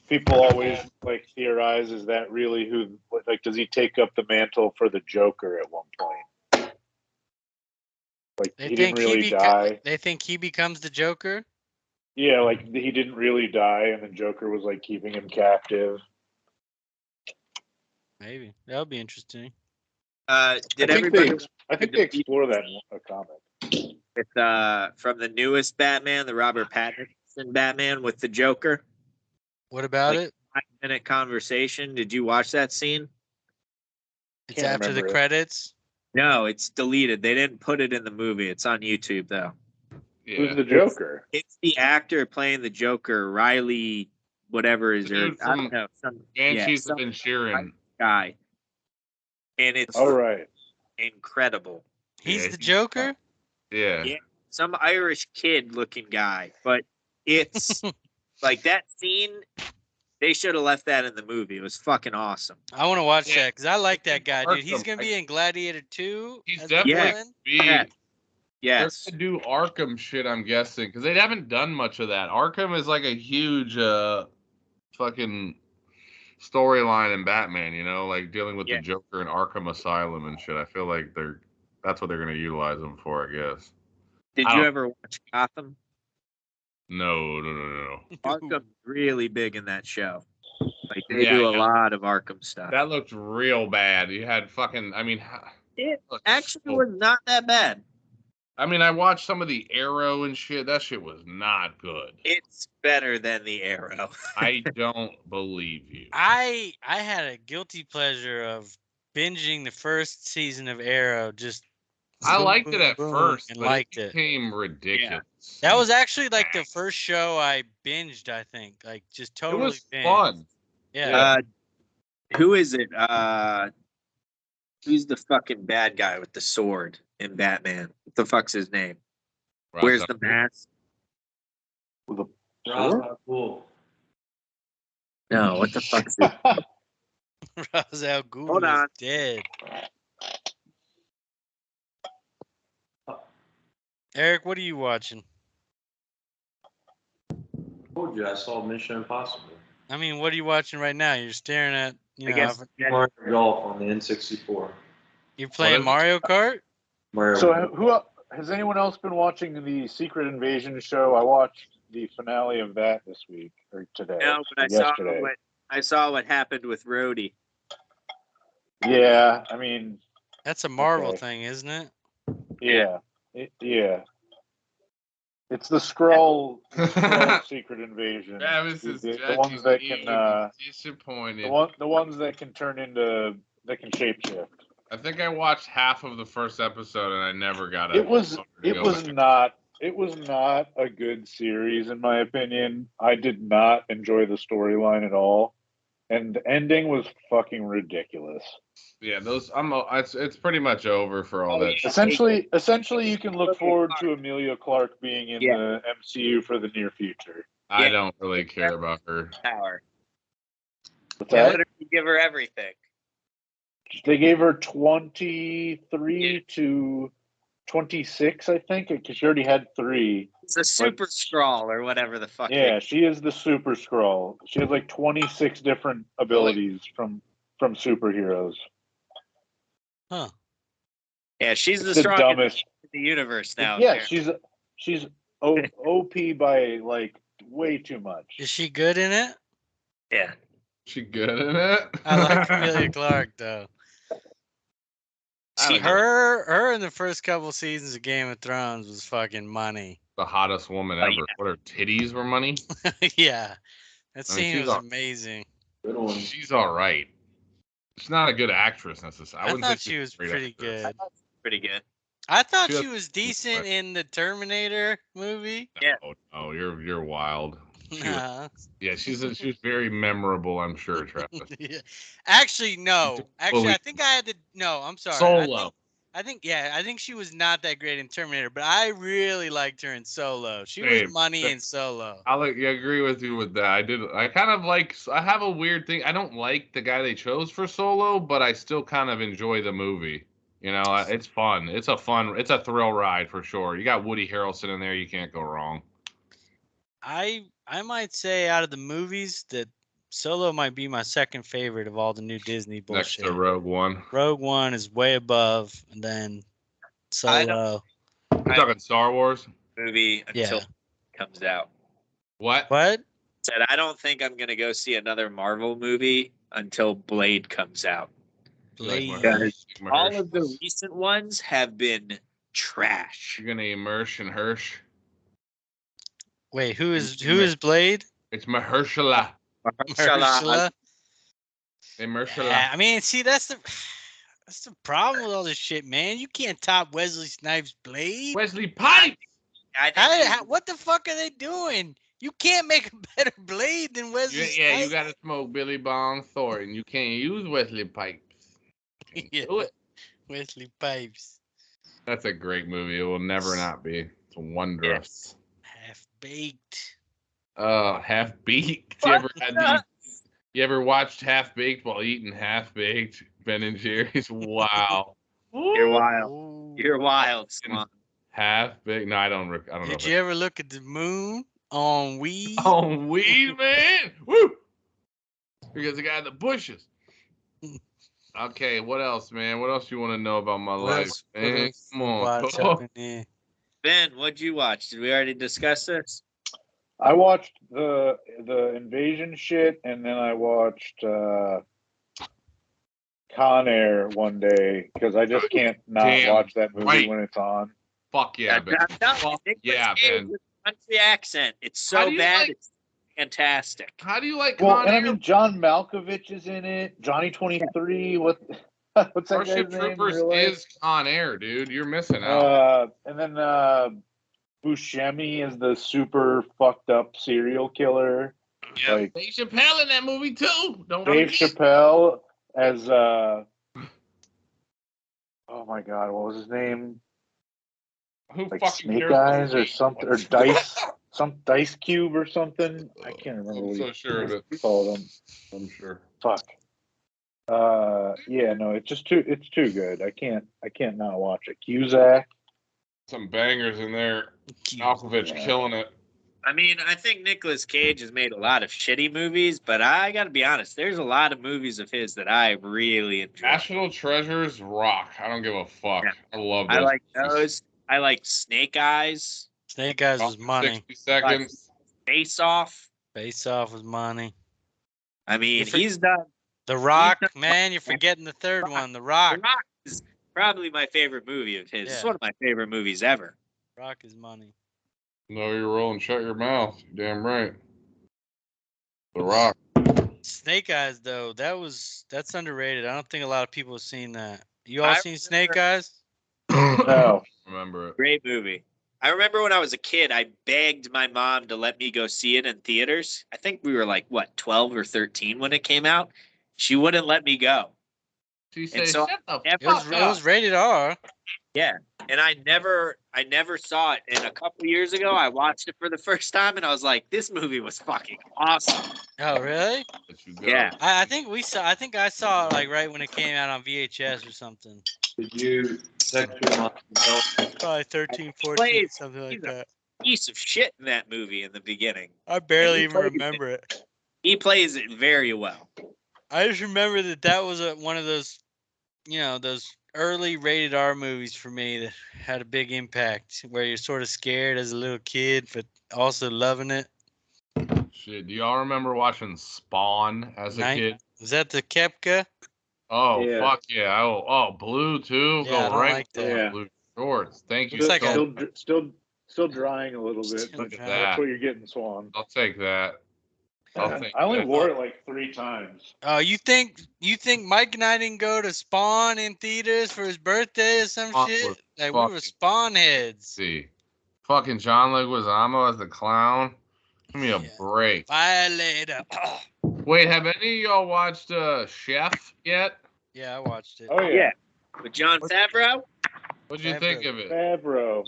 people always like theorize is that really who? Like, does he take up the mantle for the Joker at one point? Like
They
he
think
didn't really die.
They think he becomes the Joker.
Yeah, like he didn't really die, and the Joker was like keeping him captive.
Maybe that would be interesting.
Did
I think
everybody
I think they explore that in a comic.
with from the newest Batman, the Robert Pattinson Batman with the Joker?
What about
Like-
it?
5-minute conversation. Did you watch that scene?
It's
Can't
after the
remember it.
credits.
No, it's deleted. They didn't put it in the movie. It's on YouTube though.
Who's
Yeah.
the Joker?
It's the actor playing the Joker, Riley, whatever is
The
her.
dude
I don't
from
know, some
Banshees
some
of Inisherin.
guy, and it's
All right.
incredible.
He's
Yeah,
the
he's-
Joker.
Yeah.
Yeah. Some Irish kid looking guy, but it's like that scene. They should have left that in the movie. It was fucking awesome.
I want to watch
Yeah.
that because I like that guy, dude. He's
Arkham,
gonna be in Gladiator 2.
He's
as the
definitely
villain?
Yeah.
They're
Yes.
gonna do Arkham shit, I'm guessing, because they haven't done much of that. Arkham is like a huge fucking storyline in Batman, like dealing with
Yeah.
the Joker and Arkham Asylum and shit. I feel like that's what they're gonna utilize him for, I guess.
Did
I
you
don't-
ever watch Gotham?
No.
Arkham's really big in that show. Like they
Yeah,
do a
yeah.
lot of Arkham stuff.
That looked real bad. You had fucking,
It
looked
actually
so-
was not that bad.
I watched some of the Arrow and shit. That shit was not good.
It's better than the Arrow.
I don't believe you.
I had a guilty pleasure of binging the first season of Arrow. Just
I
boom,
liked
boom,
it at
boom,
first,
and
but
liked
it
it.
became ridiculous.
That was actually like the first show I binged. I think like just
It
totally
was
binged.
fun.
Yeah.
Who is it? Who's the fucking bad guy with the sword in Batman? What the fuck's his name? Where's the mask?
With a
Ra's
sword?
al Ghul.
No, what the fuck is it?
Ra's al Ghul
Hold
is
on.
dead. Eric, what are you watching?
Told you I saw Mission Impossible.
I mean, what are you watching right now? You're staring at,
I guess
Mario Golf on the N64.
you're playing
is it?
Mario Kart?
Mario
So,
Golf.
who has anyone else been watching the Secret Invasion show? I watched the finale of that this week or today.
no, but
or yesterday.
I saw what happened with Rhodey.
Yeah, I mean,
That's a Marvel
Okay.
thing, isn't it?
yeah, yeah. It's the Skrull Secret Invasion.
Travis is
the
judging
ones that
me
can
would be disappointed.
the ones that can turn into that can shapeshift.
I think I watched half of the first episode and I never got
It was
back.
not a good series in my opinion. I did not enjoy the storyline at all, and the ending was fucking ridiculous.
Yeah, it's pretty much over for all that.
Essentially, you can look forward to Emilia Clarke being in
Yeah.
the MCU for the near future.
I
Yeah.
don't really care about her.
Power.
What's
Why
that?
wouldn't you give her everything?
They gave her 23 to 26, I think, because she already had 3.
It's a super scrawl or whatever the fuck.
Yeah, she is the Super Skrull. She has like 26 different abilities from superheroes.
Huh.
Yeah, she's the
The
strongest
dumbest.
in the universe now.
Yeah,
apparently.
she's OP by like way too much.
Is she good in it?
Yeah.
She good in it?
I like Emilia Clarke though.
I don't know.
Her in the first couple seasons of Game of Thrones was fucking money.
The hottest woman
Oh,
ever.
yeah.
What, her titties were money?
Yeah. That
I mean,
scene
she's
was
all-
amazing.
Good one.
She's all right. She's not a good actress necessarily.
I
wouldn't
thought
say
she
she's a
was
great
pretty
actress.
good.
Pretty good.
I thought
She
she
was-
was decent in the Terminator movie.
Yeah.
Oh, you're wild. She was,
Nah.
yeah, she was very memorable, I'm sure, Travis.
Yeah. Actually, no.
She's
Actually, I
fully-
think I had to. No, I'm sorry.
Solo.
I think she was not that great in Terminator, but I really liked her in Solo. She
Same,
was money
same.
in Solo.
I agree with you with that. I kind of like. I have a weird thing. I don't like the guy they chose for Solo, but I still kind of enjoy the movie. You know, it's fun. It's a thrill ride for sure. You got Woody Harrelson in there. You can't go wrong.
I might say out of the movies that Solo might be my second favorite of all the new Disney
Next
bullshit.
to Rogue One.
Rogue One is way above, and then
I
Solo.
We're talking Star Wars.
Movie until
Yeah.
it comes out.
What?
What?
Said I don't think I'm gonna go see another Marvel movie until Blade comes out.
You like
Blade.
Guys,
Mahersh-
All of the recent ones have been trash.
You're gonna immerse in Hirsch.
Wait, who is Blade?
It's Mahershala.
Ursula?
Mahershala.
Yeah, I mean, see, that's the problem with all this shit, man. You can't top Wesley Snipes' Blade.
Wesley Pipes.
I think
What the fuck are they doing? You can't make a better Blade than Wesley
Yeah, you
Snipes.
gotta smoke Billy Bond Thornton. You can't use Wesley Pipes. Can't
Yeah.
do it.
Wesley Pipes.
That's a great movie. It will never not be. It's wondrous.
Half baked.
Half Baked. You ever watched Half Baked while eating Half Baked? Ben and Jerry's. Wow.
you're wild.
Ooh.
You're wild, Swan.
Half Baked. No, I don't know.
Did you ever look at the moon on weed?
On weed, man. Woo! Because the guy in the bushes. Okay, what else, man? What else you want to know about my
What
life,
else- what
man?
else
Come
you
on.
watch up in there?
Ben, what'd you watch? Did we already discuss this?
I watched the invasion shit, and then I watched Con Air one day because I just can't not
Damn
watch that movie
right.
when it's on.
Fuck yeah, Ben.
I'm telling you,
Fuck
Nicolas
yeah,
Cage
Ben.
with a country accent. It's
How
so
do you
bad.
like-
It's fantastic.
How do you like
Well,
Con
and I
Air?
mean John Malkovich is in it. Johnny 23. What's that guy's
Starship
name? in
Troopers
real life?
is Con Air, dude. You're missing out.
And then Buscemi is the super fucked up serial killer.
Yeah,
like-
Dave Chappelle in that movie too. Don't
Dave
forget.
Chappelle as oh my god, what was his name?
Who
like
fucking
Snake
cares about
Eyes or
Snake
something, or
Eyes?
Dice Cube or something. I can't remember
I'm
what
so
he
sure of it.
called him.
I'm sure.
Fuck. Yeah, no, it's too good. I can't not watch it. Cusack.
Some bangers in there. Malkovich
Yeah.
killing it.
I mean, I think Nicolas Cage has made a lot of shitty movies, but I got to be honest, there's a lot of movies of his that I really enjoy.
National Treasures rock. I don't give a fuck.
Yeah.
I love those.
I like
movies.
those. I like Snake Eyes,
Snake Eyes was money.
60 seconds.
Face Off.
Face Off was money.
I mean,
for-
he's done.
The Rock,
done-
man, you're forgetting the third
Rock.
one. The Rock.
The Rock is probably my favorite movie of his. It's
Yeah.
one of my favorite movies ever.
Rock is money.
Know your role and shut your mouth. You're damn right. The Rock.
Snake Eyes, though, that's underrated. I don't think a lot of people have seen that. You all
I
seen Snake
remember-
Eyes?
No.
Remember it.
Great movie. I remember when I was a kid, I begged my mom to let me go see it in theaters. I think we were like, 12 or 13 when it came out. She wouldn't let me go.
She
And
says,
so
shut the
I
It was,
fuck
it was
up.
rated R.
And I never saw it. And a couple years ago, I watched it for the first time, and I was like, this movie was fucking awesome.
Oh, really?
Let you go.
Yeah.
I think I saw it like right when it came out on VHS or something.
Did you text your mom?
Probably 13, 14,
Plays-
something like
he's a-
that.
Piece of shit in that movie in the beginning.
I barely
he
even
plays it.
remember it.
He plays it very well.
I just remember that was one of those, those early rated R movies for me that had a big impact, where you're sort of scared as a little kid, but also loving it.
Shit. Do y'all remember watching Spawn as a kid?
Was that the Kepka?
Oh,
Yeah.
fuck yeah. Oh, blue too?
Yeah, I
Go
don't
right
like
for
that.
my
Yeah.
blue shorts. Thank you
Looks like
so much.
Still drying a little bit.
Still
But
drying.
that's what you're getting, Swan.
I'll take that. I'll take
I only
that.
wore it like 3 times.
Oh, you think Mike and I didn't go to Spawn in theaters for his birthday or some
Spawn
shit?
was
Like we were
fucking-
Spawn heads.
See. Fucking John Leguizamo as the clown. Give me a
Yeah.
break.
Violator. Oh.
Wait, have any of y'all watched Chef yet?
Yeah, I watched it.
Oh yeah,
Yeah. With John Favreau,
What'd you think of it?
Favreau.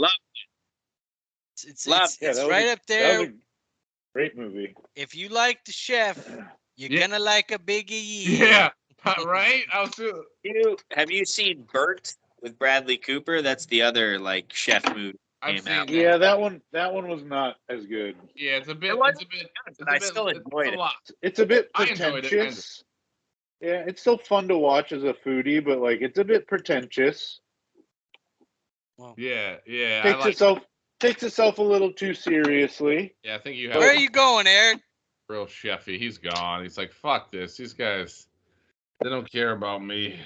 It's
Love-
Yeah,
it's
that was
right
a-
up
That
there.
was a great movie.
If you like the chef, you're
Yeah.
gonna like a Biggie.
Yeah, right? I was
have you seen Burnt with Bradley Cooper? That's the other like chef movie.
I've
Came
seen
out.
that.
Yeah, that one was not as good.
Yeah, it's a bit.
It wasn't
It's a bit. It's
but
a
I
bit.
still
it's
enjoyed
a
it.
lot.
It's a bit
I enjoyed it,
pretentious. Yeah, it's still fun to watch as a foodie, but like it's a bit pretentious.
Yeah, yeah.
Takes itself a little too seriously.
Yeah, I think you have.
Where are you going, Eric?
Real chefy. He's gone. He's like, fuck this. These guys, they don't care about me.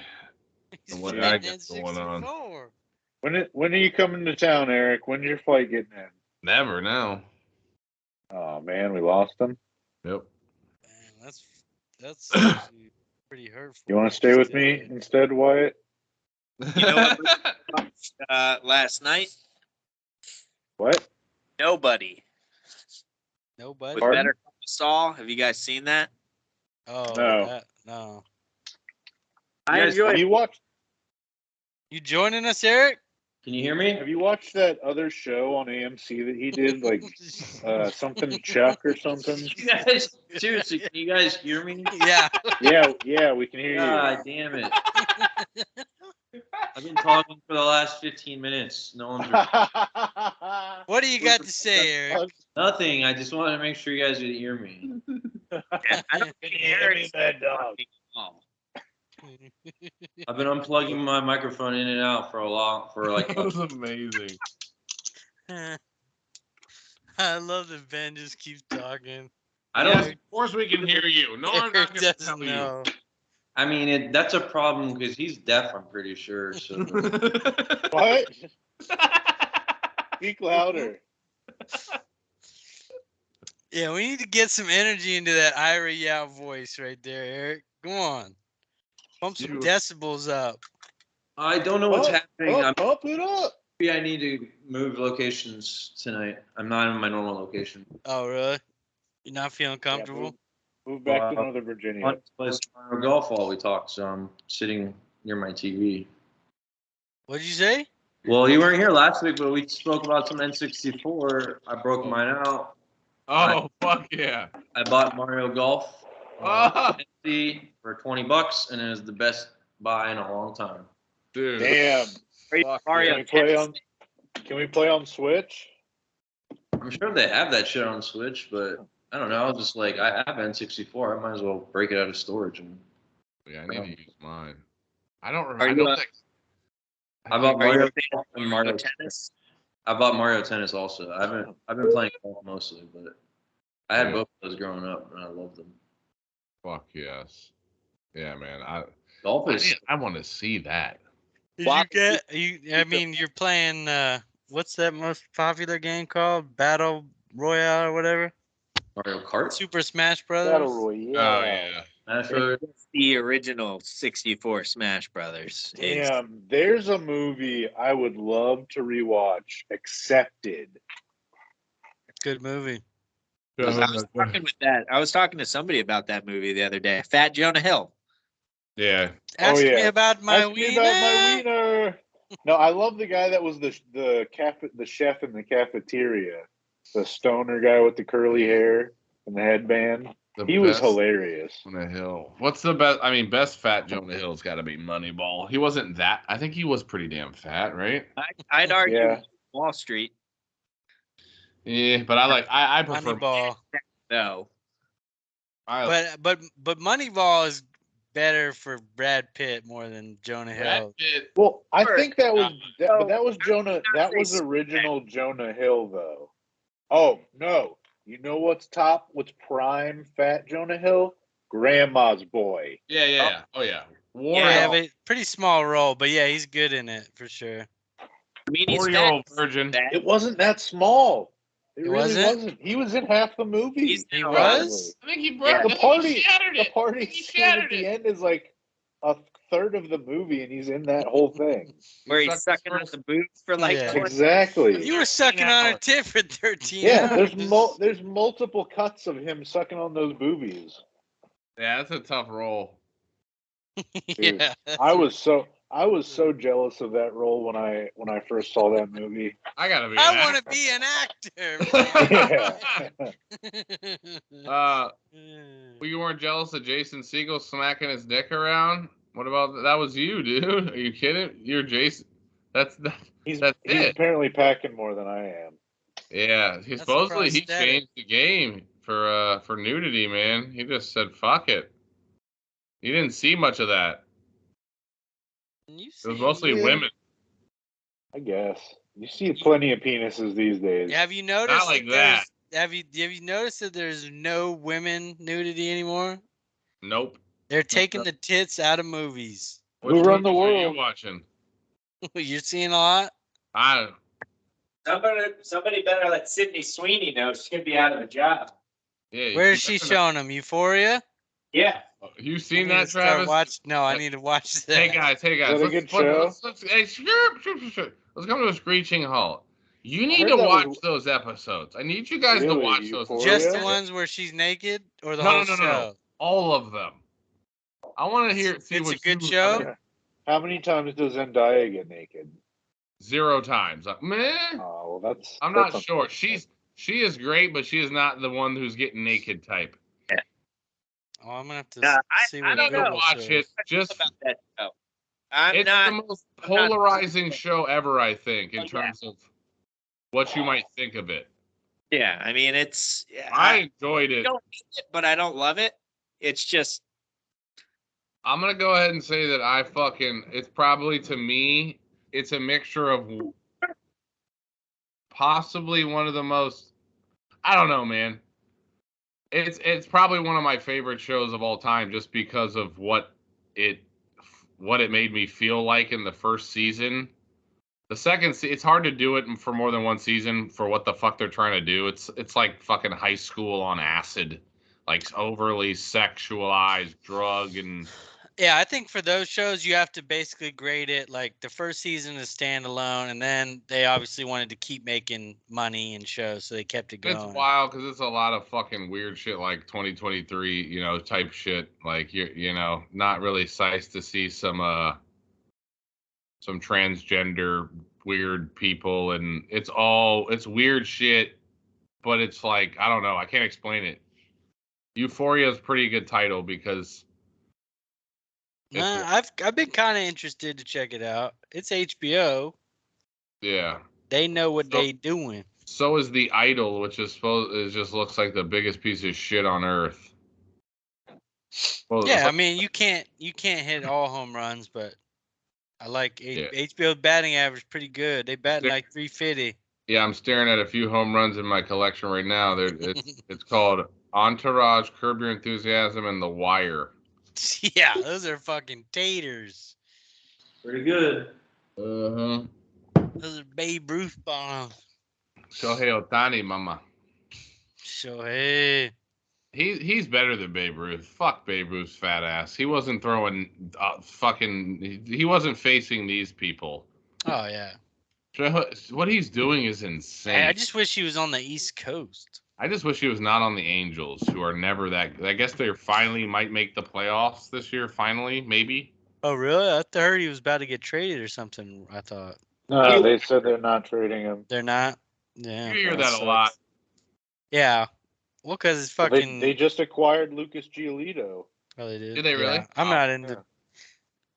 And what I got going on.
When are you coming to town, Eric? When's your flight getting in?
Never know.
Oh man, we lost him.
Yep.
Man, that's actually pretty hurtful.
You want to stay with me instead, Wyatt?
You know what? Last night,
What?
Nobody
Nobody.
with
Pardon?
Better Call Saul. Have you guys seen that?
Oh
No.
no.
I
Yes,
enjoyed
Have
it.
you watched?
You joining us, Eric?
Can you hear me?
Have you watched that other show on AMC that he did, like something Chuck or something?
You guys, seriously, can you guys hear me?
Yeah.
Yeah, we can hear you.
God damn it. I've been talking for the last 15 minutes. No one's
What do you got to say, Eric?
nothing. I just wanted to make sure you guys could hear me.
I don't think Eric's
bad dog.
Oh.
I've been unplugging my microphone in and out for like
That was amazing.
I love that Ben just keeps talking.
I don't.
Yes, of course we can hear you. No, I'm
Eric
not going to
doesn't
tell
know.
I mean, that's a problem because he's deaf. I'm pretty sure. So
you.
What? Speak louder.
Yeah, we need to get some energy into that Ira Yao voice right there, Eric. Come on. Pump some
You-
decibels up.
I don't know what's happening.
Up it up.
Maybe I need to move locations tonight. I'm not in my normal location.
Oh, really? You're not feeling comfortable?
Move back to
Wow.
Northern Virginia.
I wanted to play some Mario golf while we talk, so I'm sitting near my TV.
What'd you say?
Well, you weren't here last week, but we spoke about some N64. I broke mine out.
Oh, fuck yeah.
I bought Mario Golf
Oh,
for $20, and it was the best buy in a long time.
dude.
Damn.
Fuck
Mario
yeah.
Can we play on Switch?
I'm sure they have that shit on Switch, but I don't know. I was just like, I have N64. I might as well break it out of storage. And
Yeah, I need to use mine. I don't
Are
remember. I
you
don't
a-
think.
I bought
Are you
Mario
a fan
Golf and
of
Mario
tennis?
I bought Mario Tennis also. I've been playing golf mostly, but I had
Yeah.
both of those growing up, and I loved them.
Fuck yes. Yeah, man.
Golf is
I want to see that.
Did
Well,
you get you? I mean, you're playing. What's that most popular game called? Battle Royale or whatever?
Mario Kart.
Super Smash Brothers.
Battle Royale.
Oh yeah.
Smash
It's the original 64 Smash Brothers. It's-
Damn, there's a movie I would love to rewatch. Accepted.
Good movie.
I was talking to somebody about that movie the other day. Fat Jonah Hill.
Yeah.
Ask me
yeah.
about my
Ask me about my wiener. No, I love the guy that was the chef in the cafeteria. The stoner guy with the curly hair and the headband. He was hilarious.
Jonah Hill. What's the best? I mean, best fat Jonah Hill's got to be Moneyball. He wasn't that. I think he was pretty damn fat, right?
I'd argue
Yeah.
Wall Street.
Yeah, but I prefer.
Moneyball.
No.
But Moneyball is better for Brad Pitt more than Jonah Hill.
Brad Pitt.
Well, I
Sure.
think that was
No,
but that was Jonah. That was
say
original Jonah Hill though. Oh no! You know what's top? What's prime fat Jonah Hill? Grandma's Boy.
Yeah. Oh yeah.
Yeah,
Warrior,
but pretty small role, but yeah, he's good in it for sure.
I mean, he's
Four-year-old
fat.
virgin.
Fat.
It wasn't that small. It
It
really
wasn't?
wasn't. He was in half the movie.
He's
He
in a
was?
I think he
Yeah.
broke.
The
I think
party.
He shattered
The
it.
party
He
scene at
shattered
the
it.
end is like a third of the movie, and he's in that whole thing.
Where he's
sucked
sucking on
his
the boots for like
Yeah.
20
Exactly.
You were sucking on a tit for 13
Yeah,
hours.
there's multiple cuts of him sucking on those boobies.
Yeah, that's a tough role.
Yeah.
I was so jealous of that role when I first saw that movie.
I gotta be.
I want to be an actor.
Yeah.
Well, you weren't jealous of Jason Segel smacking his dick around? What about that? Was you, dude? Are you kidding? You're Jason. That's
He's
it.
apparently packing more than I am.
Yeah.
That's
Supposedly he
prosthetic.
changed the game for nudity, man. He just said fuck it. You didn't see much of that.
You
It was
see-
mostly
Yeah.
women.
I guess you see plenty of penises these days.
Have you noticed?
like
there's- Have you noticed that there's no women nudity anymore?
Nope.
They're taking the tits out of movies.
Who run the
movies are
world?
you watching?
You're seeing a lot.
I
Somebody better let Sydney Sweeney know she's gonna be out of a job.
yeah.
Where is she showing them? Euphoria.
Yeah.
You
I
seen
need
that,
to start
Travis?
No, I need to watch that.
Hey guys,
Is that a good show?
Let's come to a screeching halt. You need
heard
to
that
watch
was-
those episodes. I need you guys to
Really?
watch those.
Euphoria?
Just the
Yeah.
ones where she's naked, or the
No,
whole
no, no,
show.
no. All of them. I want to hear. See
It's a
what
good
you-
show?
How many times does Zendaya get naked?
0 times. Meh.
Oh, well, that's.
I'm not
that's
sure.
unfortunate.
She is great, but she is not the one who's getting naked type.
Oh, I'm gonna have to
Nah,
see
I
what
don't know.
Google
Watch
shows.
it. Just
About that show. I'm
it's
not.
the most polarizing show ever, I think, in
Oh, yeah.
terms of what you might think of it.
Yeah, I mean it's. Yeah,
I enjoyed it.
don't hate it, but I don't love it. It's just.
I'm gonna go ahead and say that it's probably, to me, it's a mixture of possibly one of the most, I don't know, man. It's probably one of my favorite shows of all time, just because of what it made me feel like in the first season. The second, it's hard to do it for more than one season for what the fuck they're trying to do. It's like fucking high school on acid, like overly sexualized drug and.
Yeah, I think for those shows you have to basically grade it like the first season is standalone, and then they obviously wanted to keep making money and shows, so they kept it going.
It's wild because it's a lot of fucking weird shit like 2023, type shit. Like not really nice to see some transgender weird people, and it's weird shit, but it's like, I don't know, I can't explain it. Euphoria is a pretty good title because
I've been kind of interested to check it out. It's HBO.
yeah.
They know what
So-
they doing.
So is The Idol, which is just looks like the biggest piece of shit on earth. Well,
Yeah, I mean you can't hit all home runs, but I like
Yeah.
HBO's batting average pretty good. They bat like 350.
yeah, I'm staring at a few home runs in my collection right now. It's called Entourage, Curb Your Enthusiasm, and The Wire.
Yeah, those are fucking taters.
Pretty good.
Uh-huh.
Those are Babe Ruth bombs.
Shohei Ohtani, mama.
So hey,
He's better than Babe Ruth. Fuck Babe Ruth's fat ass. He wasn't throwing he wasn't facing these people.
oh yeah.
What he's doing is insane.
I just wish he was on the East Coast.
I just wish he was not on the Angels, who are never that. I guess they finally might make the playoffs this year. Finally, maybe.
Oh really? I heard he was about to get traded or something. I thought
No, they said they're not trading him.
they're not. Yeah,
You hear that a
sucks.
lot.
Yeah. Well, because it's
Well,
fucking.
They just acquired Lucas Giolito.
Oh, they did.
Did they really?
Yeah. I'm
Oh,
not into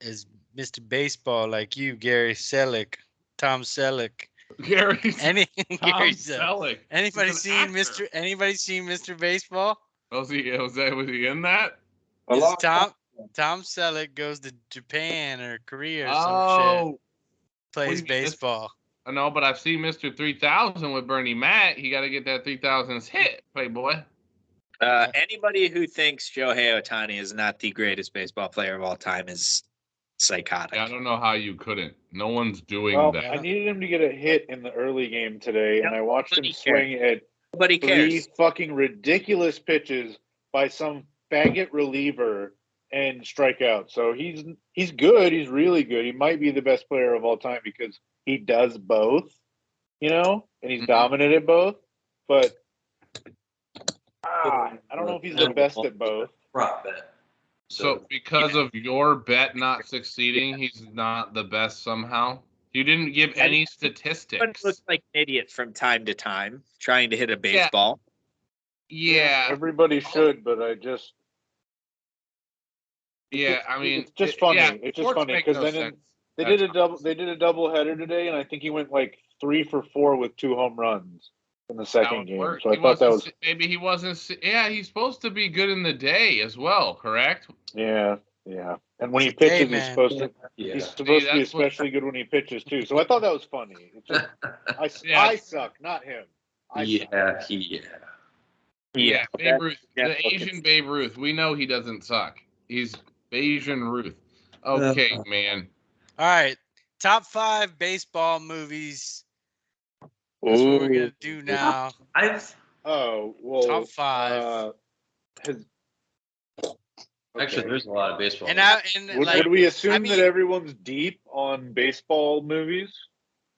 as Mr. Baseball like you, Gary Selleck, Tom Selleck.
Gary,
Any
Tom
Gary Selleck.
Selleck.
Anybody
He's an
seen
actor.
Mr. Anybody seen Mr. Baseball?
Was he in that?
This is Tom Selleck goes to Japan or Korea or some shit.
Oh,
Plays
what do you mean,
baseball.
I know, but I've seen Mr. 3000 with Bernie Mac. He got to get that 3000s hit, Playboy.
Anybody who thinks Shohei Ohtani is not the greatest baseball player of all time is psychotic.
I don't know how you couldn't. No one's doing
Well,
that.
I needed him to get a hit in the early game today, and I watched him
Nobody
swing at
Nobody
3
cares.
fucking ridiculous pitches by some faggot reliever and strike out. So he's good. He's really good. He might be the best player of all time because he does both, and he's
Mhm.
dominant at both. But I don't know if he's the best at both.
Prop bet.
So because of your bet not succeeding, he's not the best somehow? You didn't give any
Everyone
statistics.
looks like an idiot from time to time trying to hit a baseball.
Yeah,
Everybody should, but I just
yeah. I mean,
it's just funny.
yeah,
It's just
sports
funny
make
because
no
then
sense.
they
That's
did a double. They did a double header today, and I think he went like 3 for 4 with 2 home runs in the
That
second
would
game.
work.
So I
He
thought that
wasn't-
was
maybe he wasn't. Yeah, he's supposed to be good in the day as well. Correct?
yeah. And when he
Hey,
pitches, he's
man.
supposed to.
Yeah.
He's supposed to be
that's what-
especially good when he pitches too. So I thought that was funny. It's just,
Yeah.
I suck, not him. I suck.
Yeah, Babe Ruth,
that's
the
what
Asian Babe Ruth. We know he doesn't suck. He's Asian Ruth. Okay, man.
All right. Top 5 baseball movies. That's what we're gonna do now.
Oh well.
Top 5.
Has,
Actually,
okay.
there's a lot of baseball.
Would we assume
I mean-
that everyone's deep on baseball movies?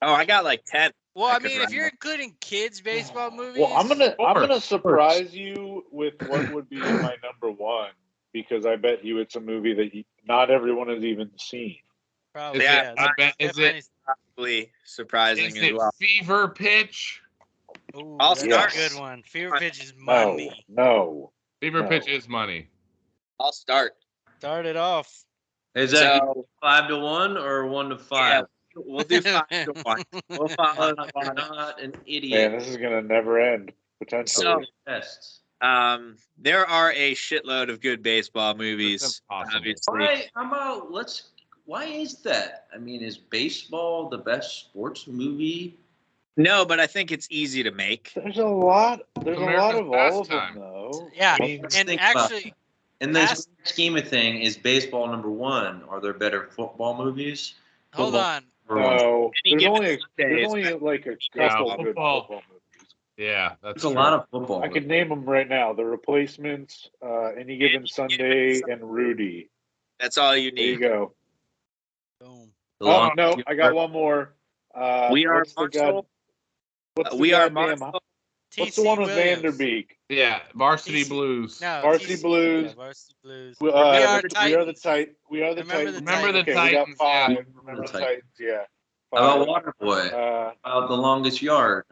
Oh, I got like 10.
Well,
I
I
could
mean,
run
if you're including kids baseball movies,
Well, I'm gonna
course.
surprise you with what would be my number 1 because I bet you it's a movie that not everyone has even seen.
probably
Is
yeah.
it- I bet- is it-
Probably surprising
Is
as
it
well.
Fever Pitch?
Ooh,
I'll
that's
start.
a good one. Fever Pitch is
No,
money.
no.
Fever
No.
Pitch is money.
I'll start.
Start it off.
Is that
So
5-1 or 1-5?
we'll do 5 to 1. We'll follow the
I'm
one.
not an
Man,
idiot.
this is gonna never end potentially.
So-
Tests.
There are a shitload of good baseball movies.
That's impossible.
Obviously,
Why? How about why is that? I mean, is baseball the best sports movie?
no, but I think it's easy to make.
There's a lot. There's a lot
America's
of all of them,
pastime.
though.
Yeah,
I mean,
and
think about
actually,
In this
Past-
scheme of thing, is baseball number 1? Are there better football movies?
hold
Football
on.
number 1.
no,
Any
there's
given
only
Sunday is
like a
Yeah,
couple good
football.
football movies.
Yeah, that's
There's a
true.
lot of football.
I could name them right now: The Replacements, Any Given Sunday, and Rudy.
That's all you
There you
need.
go.
Boom.
The
Oh
long-
no, I got one more.
We are
what's the god-
Marshall.
what's the
We are
goddamn-
Marshall.
What's the
TC
one with
Williams.
Vanderbeek?
Yeah, Varsity
TC
Blues.
No,
Varsity
TC
Blues.
Yeah, Varsity Blues.
We
are
are
the
the
Titans.
We are the
Remember
Titans.
the
Remember the
Okay,
Titans,
we got 5.
yeah.
Remember the Titans. Yeah.
How about Waterboy?
Uh,
About The Longest Yard?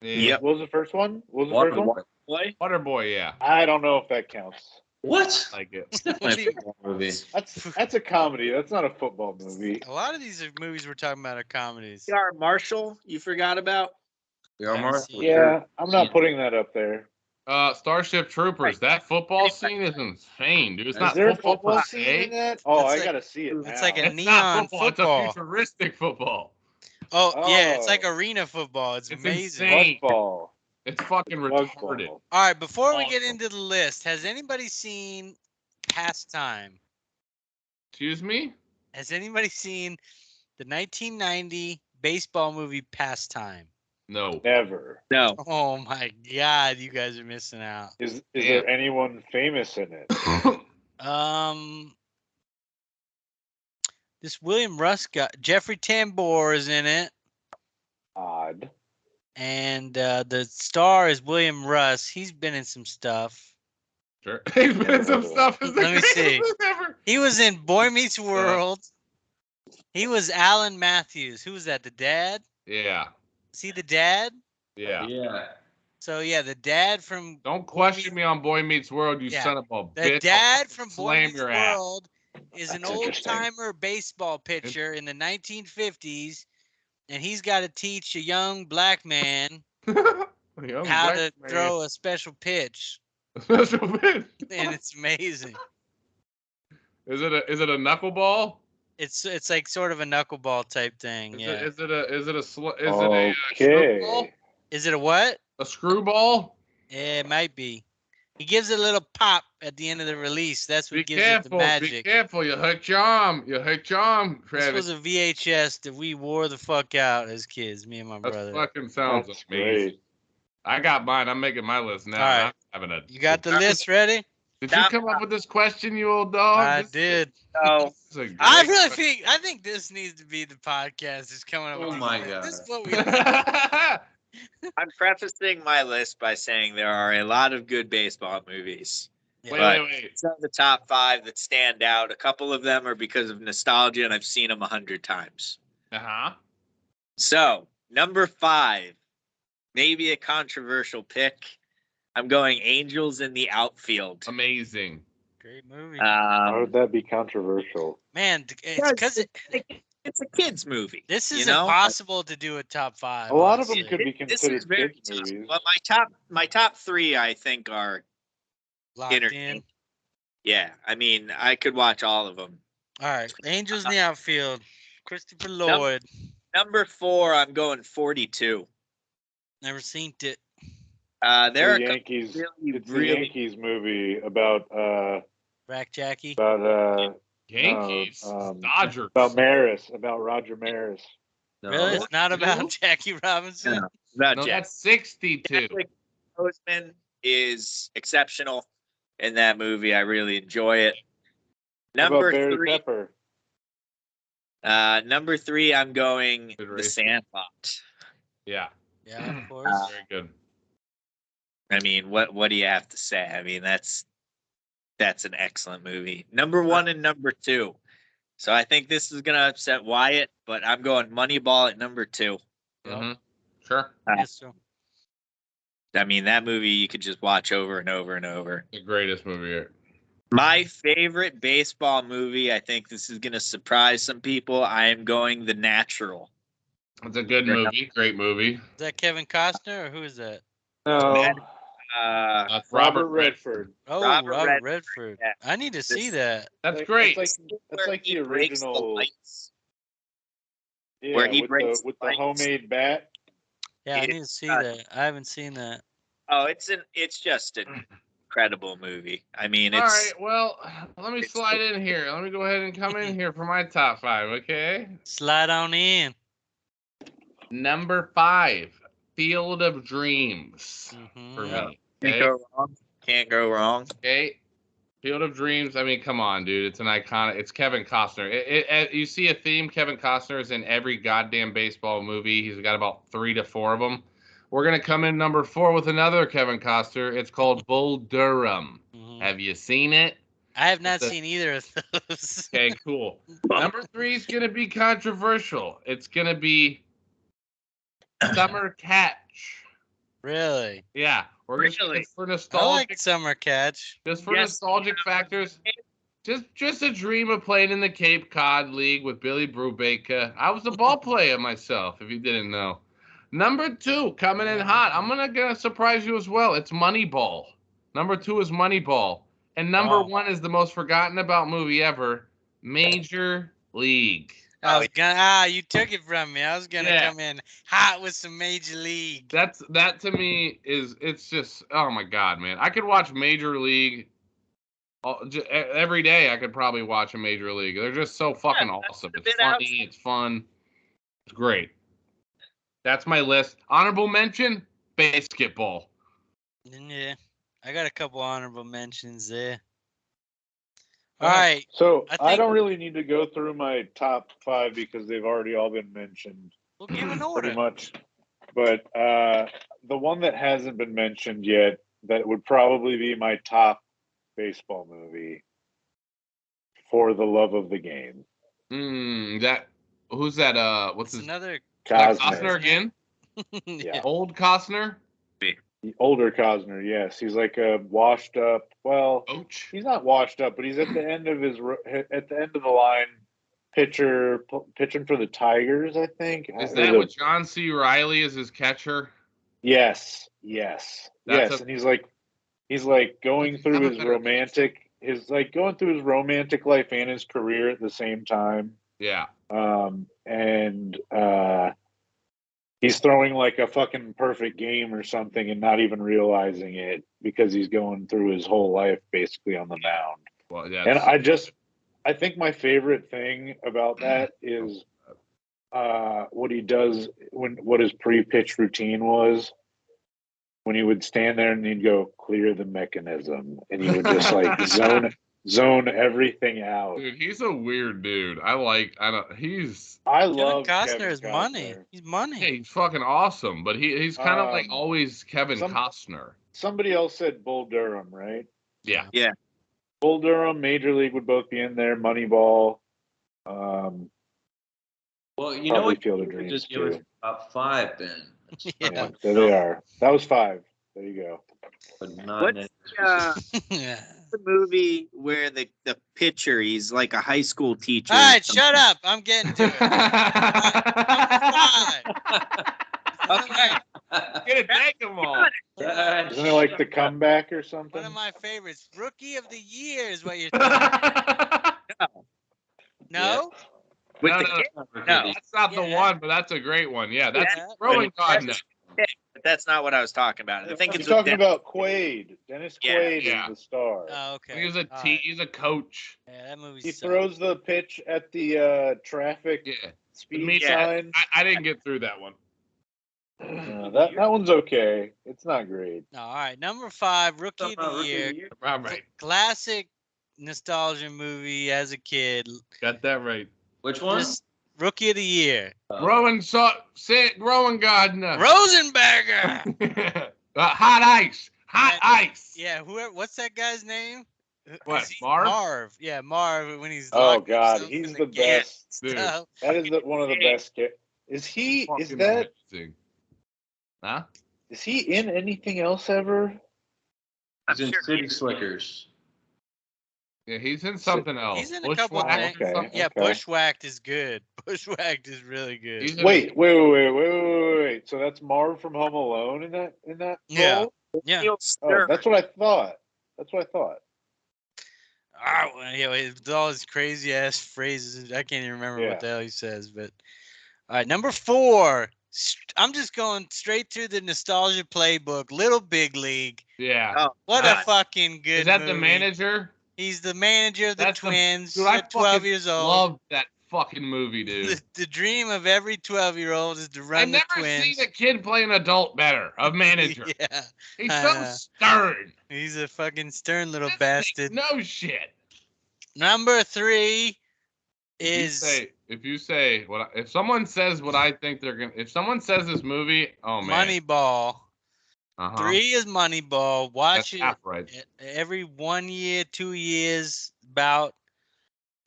Yeah.
what was the first one? What was the first one?
Waterboy.
Boy,
Waterboy, yeah.
I don't know if that counts.
What?
Like it.
It's definitely a
What
football movie.
That's a comedy. That's not a football movie.
A lot of these movies we're talking about are comedies.
C.R. Marshall, you forgot about?
We are
Haven't
Mark.
seen
Yeah, I'm not putting that up there.
Starship Troopers. That football scene is insane, dude. It's
Is
not
Is there a
football
football
per
scene
se.
in that? Oh,
It's
I
like-
gotta see it.
it's
now.
like a
It's
neon
not football.
football.
It's a futuristic football.
Oh, yeah, it's like
Oh.
arena football. It's
It's
amazing.
insane.
Bugball.
It's fucking retarded.
Bugball.
All right, before we get
Awesome.
into the list, has anybody seen Pastime?
Excuse me?
Has anybody seen the 1990 baseball movie Pastime?
No.
Never.
No.
Oh my God, you guys are missing out.
Is there anyone famous in it?
This William Russ guy, Jeffrey Tambor is in it,
Odd.
and the star is William Russ. He's been in some stuff.
Sure. He's been in some stuff. It's the
Let me see.
greatest thing ever.
He was in Boy Meets World. He was Alan Matthews. Who was that? The dad?
Yeah.
Is he the dad?
Yeah.
Yeah.
So yeah, the dad from
Don't question me on Boy Meets World, you
Yeah.
son of a
the
bitch.
dad
I'll
from Boy
slam
Meets
your ass.
World is an
That's
old
interesting.
timer baseball pitcher in the 1950s, and he's got to teach a young black man
Young
how
black
to
man.
throw a special pitch,
Special bitch.
and it's amazing.
Is it a knuckleball?
It's like sort of a knuckleball type thing. Yeah.
Is it a
Okay.
screwball?
Is it a what?
A screwball?
Yeah, it might be. He gives it a little pop at the end of the release. That's what
Be
gives it the
careful, be
magic.
careful. You hurt your arm. You hurt your arm,
This
Travis.
was a VHS that we wore the fuck out as kids, me and my
That
brother.
fucking sounds
That's
amazing.
great.
I got mine. I'm making my list now.
All right.
I'm having a.
You got the list ready?
Did you come up with this question, you old dog?
I
This is-
did.
No.
this is a great
I really
question.
think this needs to be the podcast that's coming up
Oh
with
my
these.
God.
This is what we
I'm prefacing my list by saying there are a lot of good baseball movies.
Wait,
But-
wait.
Some of the top 5 that stand out. A couple of them are because of nostalgia, and I've seen them 100 times.
Uh-huh.
So, number 5, maybe a controversial pick. I'm going Angels in the Outfield.
Amazing.
Great movie.
How would that be controversial?
Man, it's because
It's a kids movie.
this is
you know?
impossible to do a top 5.
A lot of them
honestly.
could be
This
considered
is very
kids
tough.
movies.
But my top 3, I think, are
Locked
entertaining.
in.
Yeah, I mean, I could watch all of them.
All right, Angels in the Outfield. Christopher Lloyd.
Number 4, I'm going 42.
Never seen it.
There are
the
a couple
Yankees.
really,
It's the
really
Yankees movie about
Rack Jackie.
Yankees.
Um,
Dodgers.
about Maris, about Roger Maris.
No.
Really? It's not about
Who?
Jackie Robinson?
No. about
No,
Jack.
that's 62.
Chadwick Boseman is exceptional in that movie. I really enjoy it.
How
Number
about Barry
3,
Pepper.
number 3, I'm going
Good
The
race.
Sandlot.
Yeah.
Yeah, of course.
Very good.
I mean, what do you have to say? I mean, that's an excellent movie. Number 1 and number 2. So I think this is gonna upset Wyatt, but I'm going Moneyball at number 2.
Mm-hmm. Sure.
Yes, sir.
I mean, that movie you could just watch over and over and over.
The greatest movie ever.
My favorite baseball movie, I think this is going to surprise some people. I am going The Natural.
It's a good
Fair
movie. Great movie.
Is that Kevin Costner or who is that?
No,
That-
That's
Robert Redford.
Oh,
Robert
Robert
Redford.
Redford.
Yeah.
I need to see that.
That's
Like-
great.
That's like
He
the
breaks the
original.
lights.
Yeah,
where he
with
breaks
the
lights.
homemade bat.
Yeah, I
It-
need to see that. I haven't seen that.
Oh, it's just an incredible movie. I mean,
All
it's
right. Well, let me slide in here. Let me go ahead and come in here for my top 5, okay?
Slide on in.
Number 5, Field of Dreams
Mhm.
for me.
can't
Okay?
go wrong. Can't go wrong.
Okay. Field of Dreams. I mean, come on, dude. It's an iconic. It's Kevin Costner. You see a theme. Kevin Costner is in every goddamn baseball movie. He's got about 3 to 4 of them. We're gonna come in number 4 with another Kevin Costner. It's called Bull Durham.
Mhm.
Have you seen it?
I have not
The-
seen either of those.
Okay, cool. Number 3 is gonna be controversial. It's gonna be Summer Catch.
Really?
Yeah, we're just
Really?
for
I
nostalgic,
like Summer Catch.
just for
Yes.
nostalgic factors. Just a dream of playing in the Cape Cod League with Billy Brubaker. I was a ball player myself, if you didn't know. Number 2, coming in hot. I'm gonna surprise you as well. It's Moneyball. Number 2 is Moneyball. And number
Wow.
1 is the most forgotten about movie ever, Major League.
I
Oh,
was gonna you took it from me. I was gonna
Yeah.
come in hot with some Major League.
That to me it's just, oh my God, man. I could watch Major League every day. I could probably watch a Major League. They're just so fucking awesome.
a
It's
bit
funny.
outside.
It's fun. It's great. That's my list. Honorable mention: basketball.
Yeah. I got a couple honorable mentions there.
Go
All
ahead.
right.
So
I
I
think-
don't really need to go through my top 5 because they've already all been mentioned
We'll give an
pretty
order.
much. But the one that hasn't been mentioned yet, that would probably be my top baseball movie, For the Love of the Game.
Who's that? What's
It's
his?
another
Costner
Costner.
again?
yeah.
Old Costner?
The older Costner, yes. He's like a washed up, well,
Coach?
he's not washed up, but he's at the end of the line, pitching for the Tigers, I think.
Is
Or
that
the-
with John C. Riley as his catcher?
Yes.
That's a-
And he's like going through his romantic life and his career at the same time.
Yeah.
And he's throwing like a fucking perfect game or something and not even realizing it because he's going through his whole life basically on the mound.
Well, yeah.
And I think my favorite thing about that is what he does what his pre-pitch routine was when he would stand there and he'd go clear the mechanism and he would just like zone everything out.
Dude, he's a weird dude. I love
Kevin
Costner
Costner is money. He's money.
yeah, he's fucking awesome, but he's kind of like always Kevin
some-
Costner.
Somebody else said Bull Durham, right?
Yeah.
Bull Durham, Major League would both be in there. Moneyball.
Well, you know
Probably
what?
Field of
You could
Dreams,
just give us
too.
top 5 then. That's
Yeah.
Yeah, there they are. That was 5. There you go.
But not
What's
any
Yeah.
the movie where the pitcher, he's like a high school teacher?
All right, shut up. I'm getting to it.
Okay.
Gonna take them all.
Isn't it like the comeback or something?
One of my favorites. Rookie of the year is what you're thinking. No?
With
No,
the
no,
kid?
no.
That's not the
Yeah.
one, but that's a great one. Yeah, that's
Yeah.
Rowan Gardner.
But that's not what I was talking about. I think
You're
it's
talking
with
about Quaid. Dennis
Yeah.
Quaid
Yeah.
is the star.
Oh, okay.
He's a
All right.
he's a coach.
Yeah, that movie
He
sucks.
throws the pitch at the traffic
Yeah.
speed
Me-
sign.
I didn't get through that one.
That one's okay. It's not great.
No, all right. Number 5, Rookie of the Year.
All right.
Classic nostalgia movie as a kid.
Got that right.
Which one?
Just Rookie of the Year.
Rowan Gardner.
Rosenberger.
Hot ice. Hot ice.
Yeah, what's that guy's name?
What,
Is he-
Marv?
Marv. Yeah, Marv when he's
Oh
locked
God,
himself
he's
in
the
can
best.
Dude.
stuff.
That is one of the best. Is he? Is
Fucking
that?
amazing. Huh?
Is he in anything else ever?
He's in City Slickers.
Yeah, he's in something else.
He's in a couple of
Bushwhacked
things.
or something.
Yeah,
Okay.
Bushwhacked is good. Bushwhacked is really good.
He's in-
Wait. So that's Marv from Home Alone in that
Yeah.
role?
Yeah.
Neil
Oh,
Stern.
that's what I thought.
Well, yeah, with all his crazy ass phrases, I can't even remember
Yeah.
what the hell he says. But all right, number 4. I'm just going straight through the nostalgia playbook. Little Big League.
Yeah.
Oh,
What
God.
a fucking good.
Is that the
movie.
manager?
He's the manager of the
That's the-
Twins.
Dude, I
at 12
fucking
years old.
love that fucking movie, dude.
The dream of every 12-year-old is to
I've
run the
never
Twins.
seen a kid play an adult better. A manager.
Yeah,
He's
I
so
know.
stern.
he's a fucking stern little
This
bastard.
makes no shit.
Number 3 is
If someone says what I think they're gonna, if someone says this movie, oh man,
Moneyball.
Uh-huh.
3 is Moneyball.
That's
Watch it
half right.
every 1 year, 2 years. About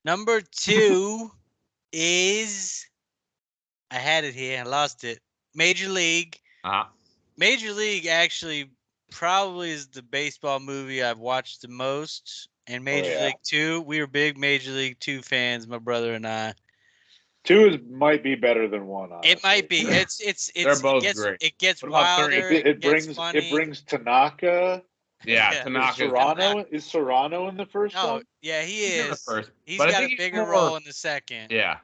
number 2 is I had it here. I lost it. Major League.
Uh-huh.
Major League actually probably is the baseball movie I've watched the most. And Major
yeah.
League 2, we were big Major League 2 fans, my brother and I.
2 might be better than 1. Honestly.
It might be. It's
They're both
it gets
great.
it gets
What about 3?
wilder.
It
gets
brings
funny.
Tanaka.
Yeah,
Yeah.
Tanaka.
Is Serrano in the first
Oh,
one?
yeah, he
He's in the
is.
first,
He's
but I
got
think
a
he's
bigger
more-
role in the second.
Yeah,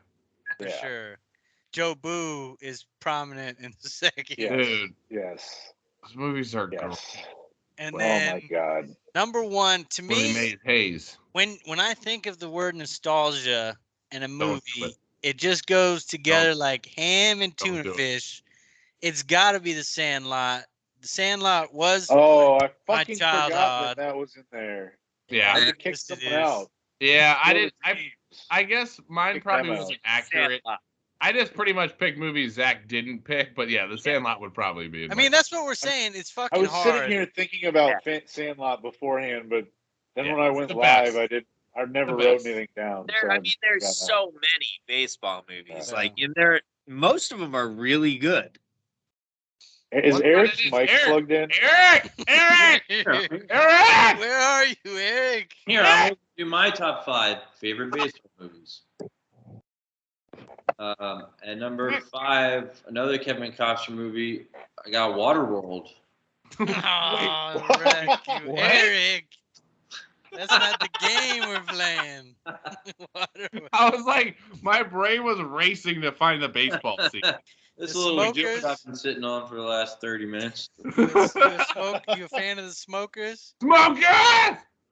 For
Yeah.
sure. Joe Boo is prominent in the second.
Yes.
dude,
Yes.
those movies are great.
Yes.
And
Oh
then
my God.
number 1 to
Willie
me,
Mays Hayes.
when I think of the word nostalgia in a
Don't do
movie,
it.
it just goes together like ham and
Don't
tuna
do it.
fish. It's got to be The Sandlot. The Sandlot was
Oh, I
my
fucking forgot
childhood.
that was in there.
Yeah.
I had to kick
Yes, it
someone
is.
out.
Yeah, I
Go
did.
to teams.
I guess mine
Pick
probably
them
wasn't
out.
accurate.
Sandlot.
I just pretty much picked movies Zach didn't pick, but yeah, The Sandlot would probably be.
I mean, that's what we're saying. It's
I
fucking
was
hard.
sitting here thinking about Sandlot beforehand, but then
Yeah,
when I
it's
went
the
live,
best.
I never
The
wrote
best.
anything down.
There,
so
I mean, there's
got
so many baseball movies.
Yeah.
Like, in there, most of them are really good.
Is
What
Eric's
is
mic
Eric?
plugged in?
Eric, Eric.
Where are you, Eric?
Here, I'm going to do my top 5 favorite baseball movies. At number 5, another Kevin Costner movie. I got Waterworld.
Oh,
what?
wreck you,
What?
Eric. That's not the game we're playing. Water-
I was like, my brain was racing to find the baseball scene.
This
The
little joke
Smokers?
I've been sitting on for the last 30 minutes.
You a fan of the Smokers?
Smokers!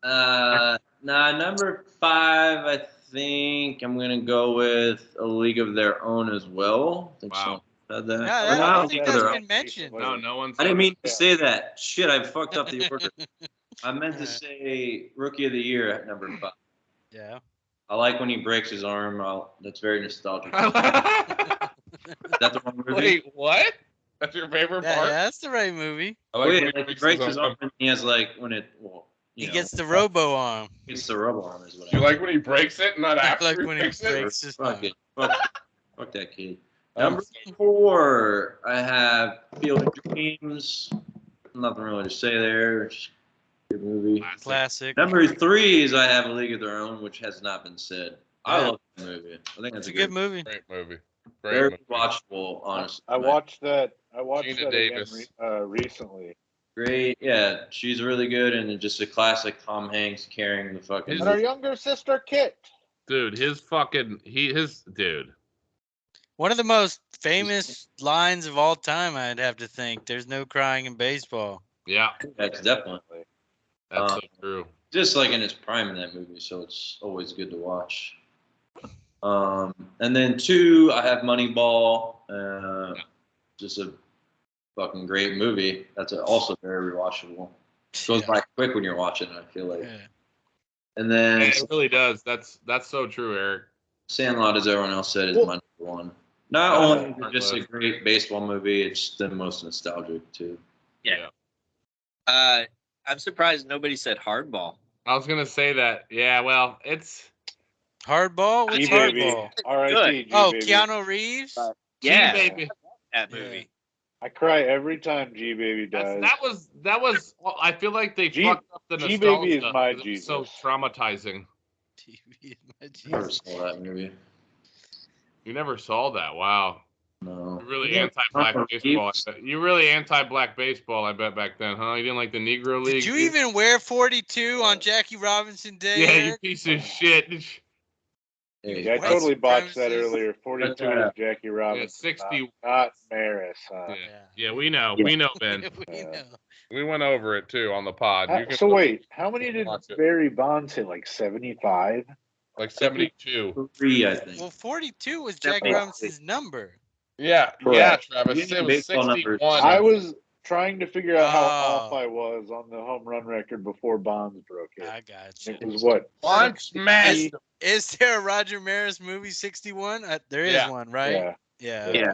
Nah, number 5, I think I'm going to go with A League of Their Own as well. I think
Wow.
someone said that.
Yeah,
Or
I
not
don't
A
think
League of
that's
Their Own.
been mentioned.
No, no one's.
I didn't mean to say that. Shit, I fucked up the order. I meant to
Alright.
say Rookie of the Year at number 5.
Yeah.
I like when he breaks his arm. That's very nostalgic. Is
Wait,
that the wrong movie?
what? That's your favorite
Yeah,
part?
that's the right movie.
I
Oh,
like
yeah,
when
like he breaks his arm and he has like when it, well,
He
know,
gets the robo arm.
It's the rubber arm is what
You
I
like when he breaks it, not
I
after
like
he
when he
breaks it?
breaks his arm.
Fuck it. Fuck that kid.
I'm
Number 4, I have Field of Dreams. Nothing really to say there. It's a good movie.
Classic.
Number 3 is I have A League of Their Own, which has not been said. I
Yeah.
love the movie. I think
It's
that's
a good movie.
Great movie. Great
Very
movie.
watchable, honestly.
I watched that.
Gina
Again
Davis.
recently.
Great, yeah, she's really good, and just a classic Tom Hanks carrying the fucking.
And our younger sister Kit.
Dude, dude.
One of the most famous lines of all time, I'd have to think. There's no crying in baseball.
Yeah,
That's definitely
that's
Um,
so true.
just like in its prime in that movie, so it's always good to watch. And then 2, I have Moneyball. Just a fucking great movie. That's also very rewatchable. Goes by quick when you're watching it, I feel like.
Yeah.
And then
It really does. That's so true, Eric.
Sandlot, as everyone else said, is
Well-
my number 1. Not
Oh,
only is it just a great baseball movie, it's the most nostalgic too.
Yeah. I'm surprised nobody said Hardball.
I was gonna say that. Yeah, well, it's
Hardball? What's
G-Baby.
Hardball?
R.I.P.
Oh,
G-Baby.
Keanu Reeves?
Yeah,
G-Baby.
that
Yeah.
movie.
I cry every time G-Baby dies.
That was. Well, I feel like they
G-
fucked up the
G-Baby
nostalgia.
is my
'cause it was so
Jesus.
traumatizing.
TV, my
Never
Jesus.
saw that movie.
You never saw that. Wow.
No.
You're really
Yeah.
anti-black
Keanu
baseball.
Reeves.
You really anti-black baseball. I bet back then, huh? You didn't like the Negro League.
Did you even wear 42 on Jackie Robinson Day?
Yeah, you
Eric?
piece of shit.
Hey,
Yeah, I
White
totally botched that
supremacists.
earlier. 42
But,
is Jackie Robinson.
60
Not Maris. Huh?
Yeah. Yeah, we know. We know, Ben.
We know.
We went over it too on the pod. You can
So
look-
wait, how many did
watch it.
Barry Bonds hit? Like 75?
like 72.
3, I think.
Well, 42 was Jackie
Definitely.
Robinson's number.
Yeah,
Correct.
Travis.
You
It was
baseball numbers.
61.
I was trying to figure out how
Oh.
off I was on the home run record before Bonds broke it.
I got you.
It was what?
Punch man.
Is there a Roger Maris movie 61? There is
Yeah.
one, right?
Yeah.
Yeah.
Yeah.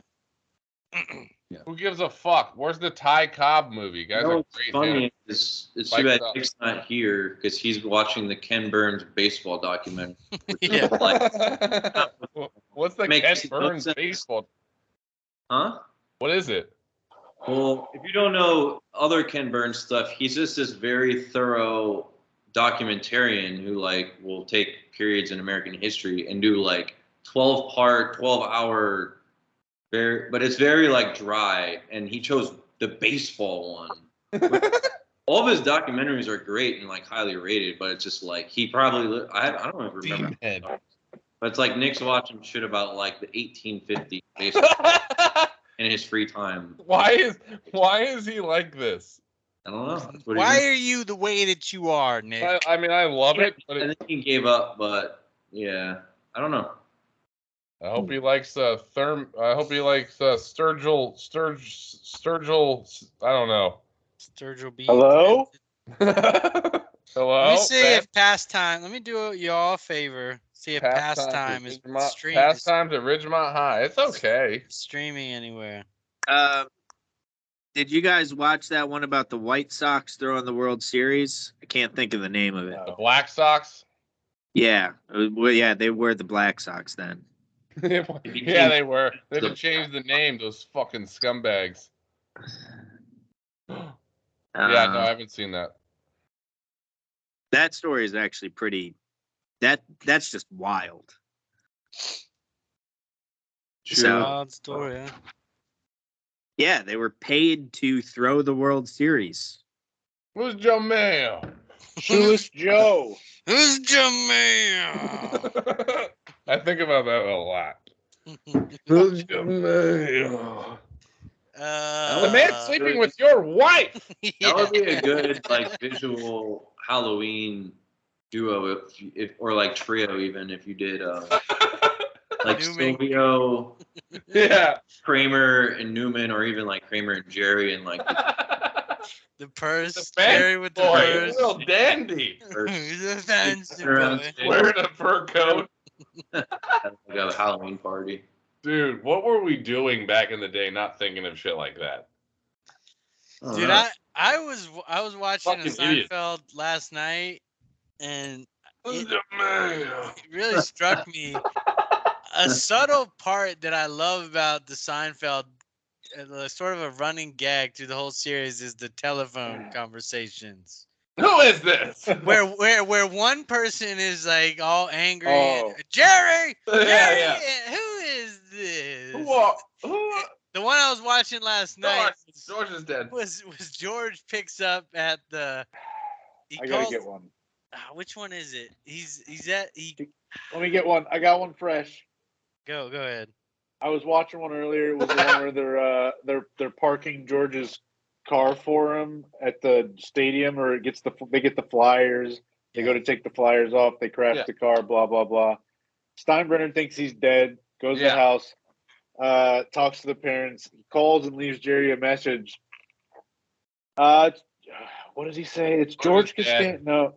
Who gives a fuck? Where's the Ty Cobb movie? You guys
You know
are
what's
great.
funny is it's too
Like
bad
stuff.
Nick's not here because he's watching the Ken Burns baseball documentary.
Yeah.
What's the
Makes
Ken
no
Burns
sense.
baseball?
Huh?
What is it?
Well, if you don't know other Ken Burns stuff, he's just this very thorough documentarian who like will take periods in American history and do like 12-hour, but it's very like dry. And he chose the baseball one. All of his documentaries are great and like highly rated, but it's just like he probably I don't even remember.
Deanhead.
But it's like Nick's watching shit about like the 1850s baseball in his free time.
Why is he like this?
I don't know. That's what
Why
he
are you the way that you are, Nick?
I mean, I love it, but
I think he gave up, but yeah, I don't know.
I hope he likes I hope he likes Sturgill. I don't know.
Sturgill B.
Hello?
Hello.
Let me see if pastime. Let me do you all a favor. See if pastime is
Pastimes at Ridgemont High. It's okay.
streaming anywhere.
Did you guys watch that one about the White Sox throwing the World Series? I can't think of the name of it.
The Black Sox.
Yeah, well, yeah, they were the Black Sox then.
Yeah, they were. They didn't change the name. Those fucking scumbags. Yeah, no, I haven't seen that.
That story is actually pretty. That's just wild. So
Wild story. Huh?
yeah, they were paid to throw the World Series.
Who's Joe Mayo?
Shoeless Joe.
Who's Jameer?
I think about that a lot. Who's Joe Mayo? The man sleeping with your wife.
That would be a good like visual Halloween duo if or like trio even if you did like
Newman.
Silvio,
Yeah.
Kramer and Newman, or even like Kramer and Jerry and like
the purse.
The fan
Jerry with the
boy,
purse.
real dandy.
Who's the fancy
around
boy?
stage.
Wearing a fur coat.
like a Halloween party.
Dude, what were we doing back in the day not thinking of shit like that?
Dude, I was watching a
Fucking idiot.
Seinfeld last night, and
Who's
it,
Joe Mayo?
it really struck me. A subtle part that I love about the Seinfeld, sort of a running gag through the whole series, is the telephone conversations.
Who is this?
Where one person is like all angry,
Oh.
and, Jerry,
Yeah,
Jerry,
yeah.
who is this?
Who?
The one I was watching last night
George is dead.
was George picks up at the. He
I gotta
calls,
get one.
which one is it? He's at he.
Let me get one. I got one fresh.
Go ahead.
I was watching one earlier. It was the one where they're parking George's car for him at the stadium, or they get the flyers. They go to take the flyers off. They crash the car. Blah blah blah. Steinbrenner thinks he's dead. Goes to the house. Talks to the parents. Calls and leaves Jerry a message. What does he say? It's George Costanza. No,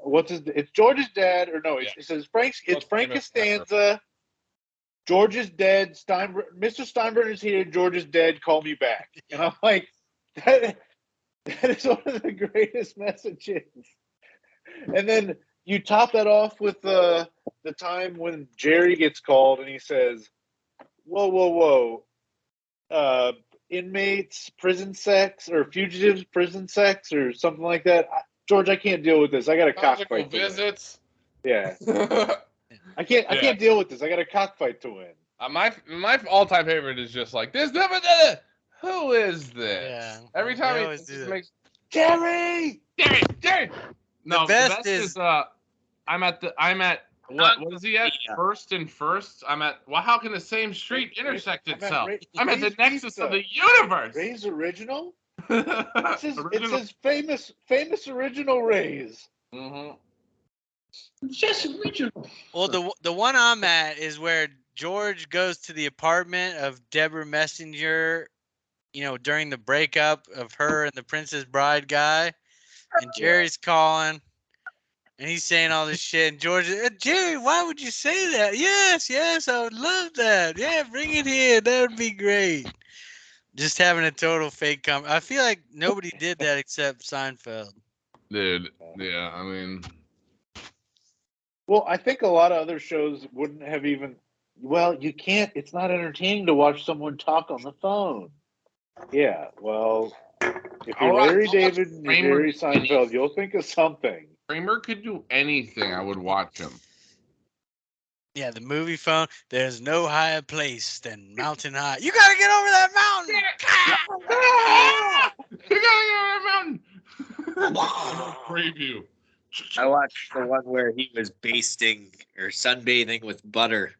it's George's dad, or no? It says It's Frank Costanza. George is dead. Mr. Steinbrenner's here. George is dead. Call me back. And I'm like, that is one of the greatest messages. And then you top that off with the time when Jerry gets called and he says, whoa. Inmates, prison sex, or fugitives, prison sex, or something like that. George, I can't deal with this. I got a cockfight.
Visits.
Yeah. I can't deal with this. I got a cockfight to win.
My all-time favorite is just like this. Who is this?
Yeah,
Every
they
time
always
he
do
just
that.
makes
Jerry.
No,
The best is
I'm at what is he at? First and First. I'm at. Well, how can the same street intersect itself? I'm at the nexus of the universe.
Ray's original. It's his famous original Rays.
Mm-hmm.
Just original.
Well, the one I'm at is where George goes to the apartment of Deborah Messenger, during the breakup of her and the Princess Bride guy, and Jerry's calling, and he's saying all this shit, and George, Jerry, why would you say that? Yes, I would love that. Yeah, bring it here. That would be great. Just having a total fake I feel like nobody did that except Seinfeld.
Dude, yeah, I mean,
Well, I think a lot of other shows wouldn't have even. Well, you can't. It's not entertaining to watch someone talk on the phone. Yeah, well, if
All
you're
right,
Larry
I'll watch
David and you're
Kramer
Jerry
do
Seinfeld, you'll think of something.
Kramer could do anything. I would watch him.
Yeah, the movie phone. There's no higher place than Mountain High. You gotta get over that mountain.
You gotta get on that mountain. Preview.
I watched the one where he was basting or sunbathing with butter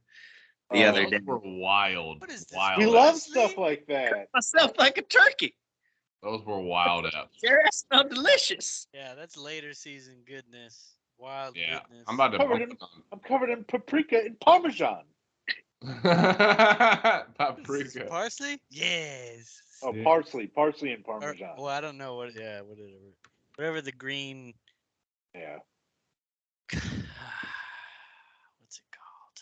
the other day.
Those were wild.
What is this?
Wild.
We
apps.
love stuff like that.
Myself like a turkey.
Those were wild apps.
Your ass smelled delicious.
Yeah, that's later season goodness. Wild
Yeah,
goodness.
I'm about to
Covered
bump
in-
it
I'm covered in paprika and parmesan.
on.
What is this,
Paprika.
parsley? Yes.
Oh,
Yeah.
parsley and
Or,
parmesan.
well, I don't know what. Yeah, whatever the green.
Yeah.
What's it called?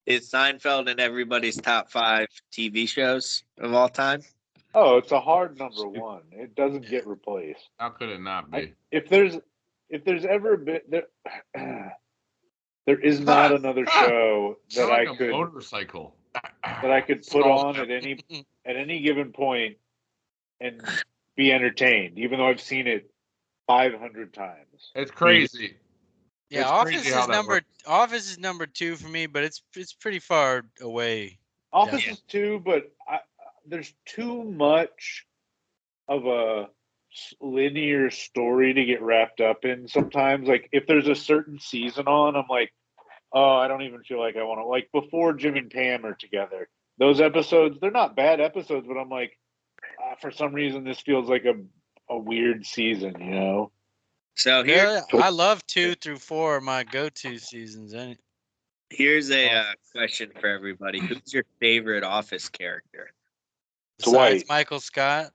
Is Seinfeld in everybody's top 5 TV shows of all time?
Oh, it's a hard number one. It doesn't get replaced.
How could it not be?
If there's ever a bit there, there is not another show that
Sound
I
like a
could
motorcycle.
put on at any given point and be entertained, even though I've seen it 500 times.
It's crazy.
Yeah,
It's
Office
crazy
is
how that
number
works.
Office is number 2 for me, but it's pretty far away.
Office
Yeah.
is too, but there's too much of a linear story to get wrapped up in sometimes. Like if there's a certain season on, I'm like, oh, I don't even feel like I want to. Like before Jim and Pam are together, those episodes, they're not bad episodes, but I'm like, for some reason this feels like a weird season, you know?
So here,
Yeah, I love 2 through 4 are my go-to seasons.
here's a question for everybody. Who's your favorite Office character?
Besides
Dwight.
Michael Scott,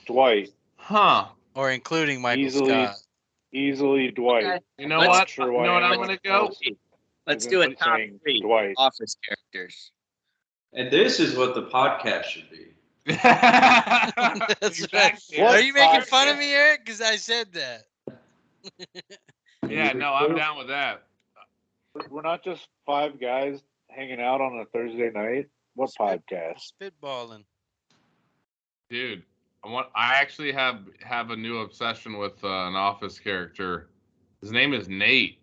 Dwight,
Huh.
or including Michael
Easily.
Scott.
easily Dwight.
Okay.
You know
Let's-
what?
Sure
You
why
know what I'm
anyone
gonna go?
else
Let's
isn't
do a top
saying
3
Dwight.
Office characters.
And this is what the podcast should be.
That's
Exactly.
What
Are you making
podcast?
fun of me, Eric? Because I said that.
Yeah, no, I'm down with that.
We're not just 5 guys hanging out on a Thursday night. What podcast?
Spitballing.
Dude, I actually have a new obsession with an Office character. His name is Nate.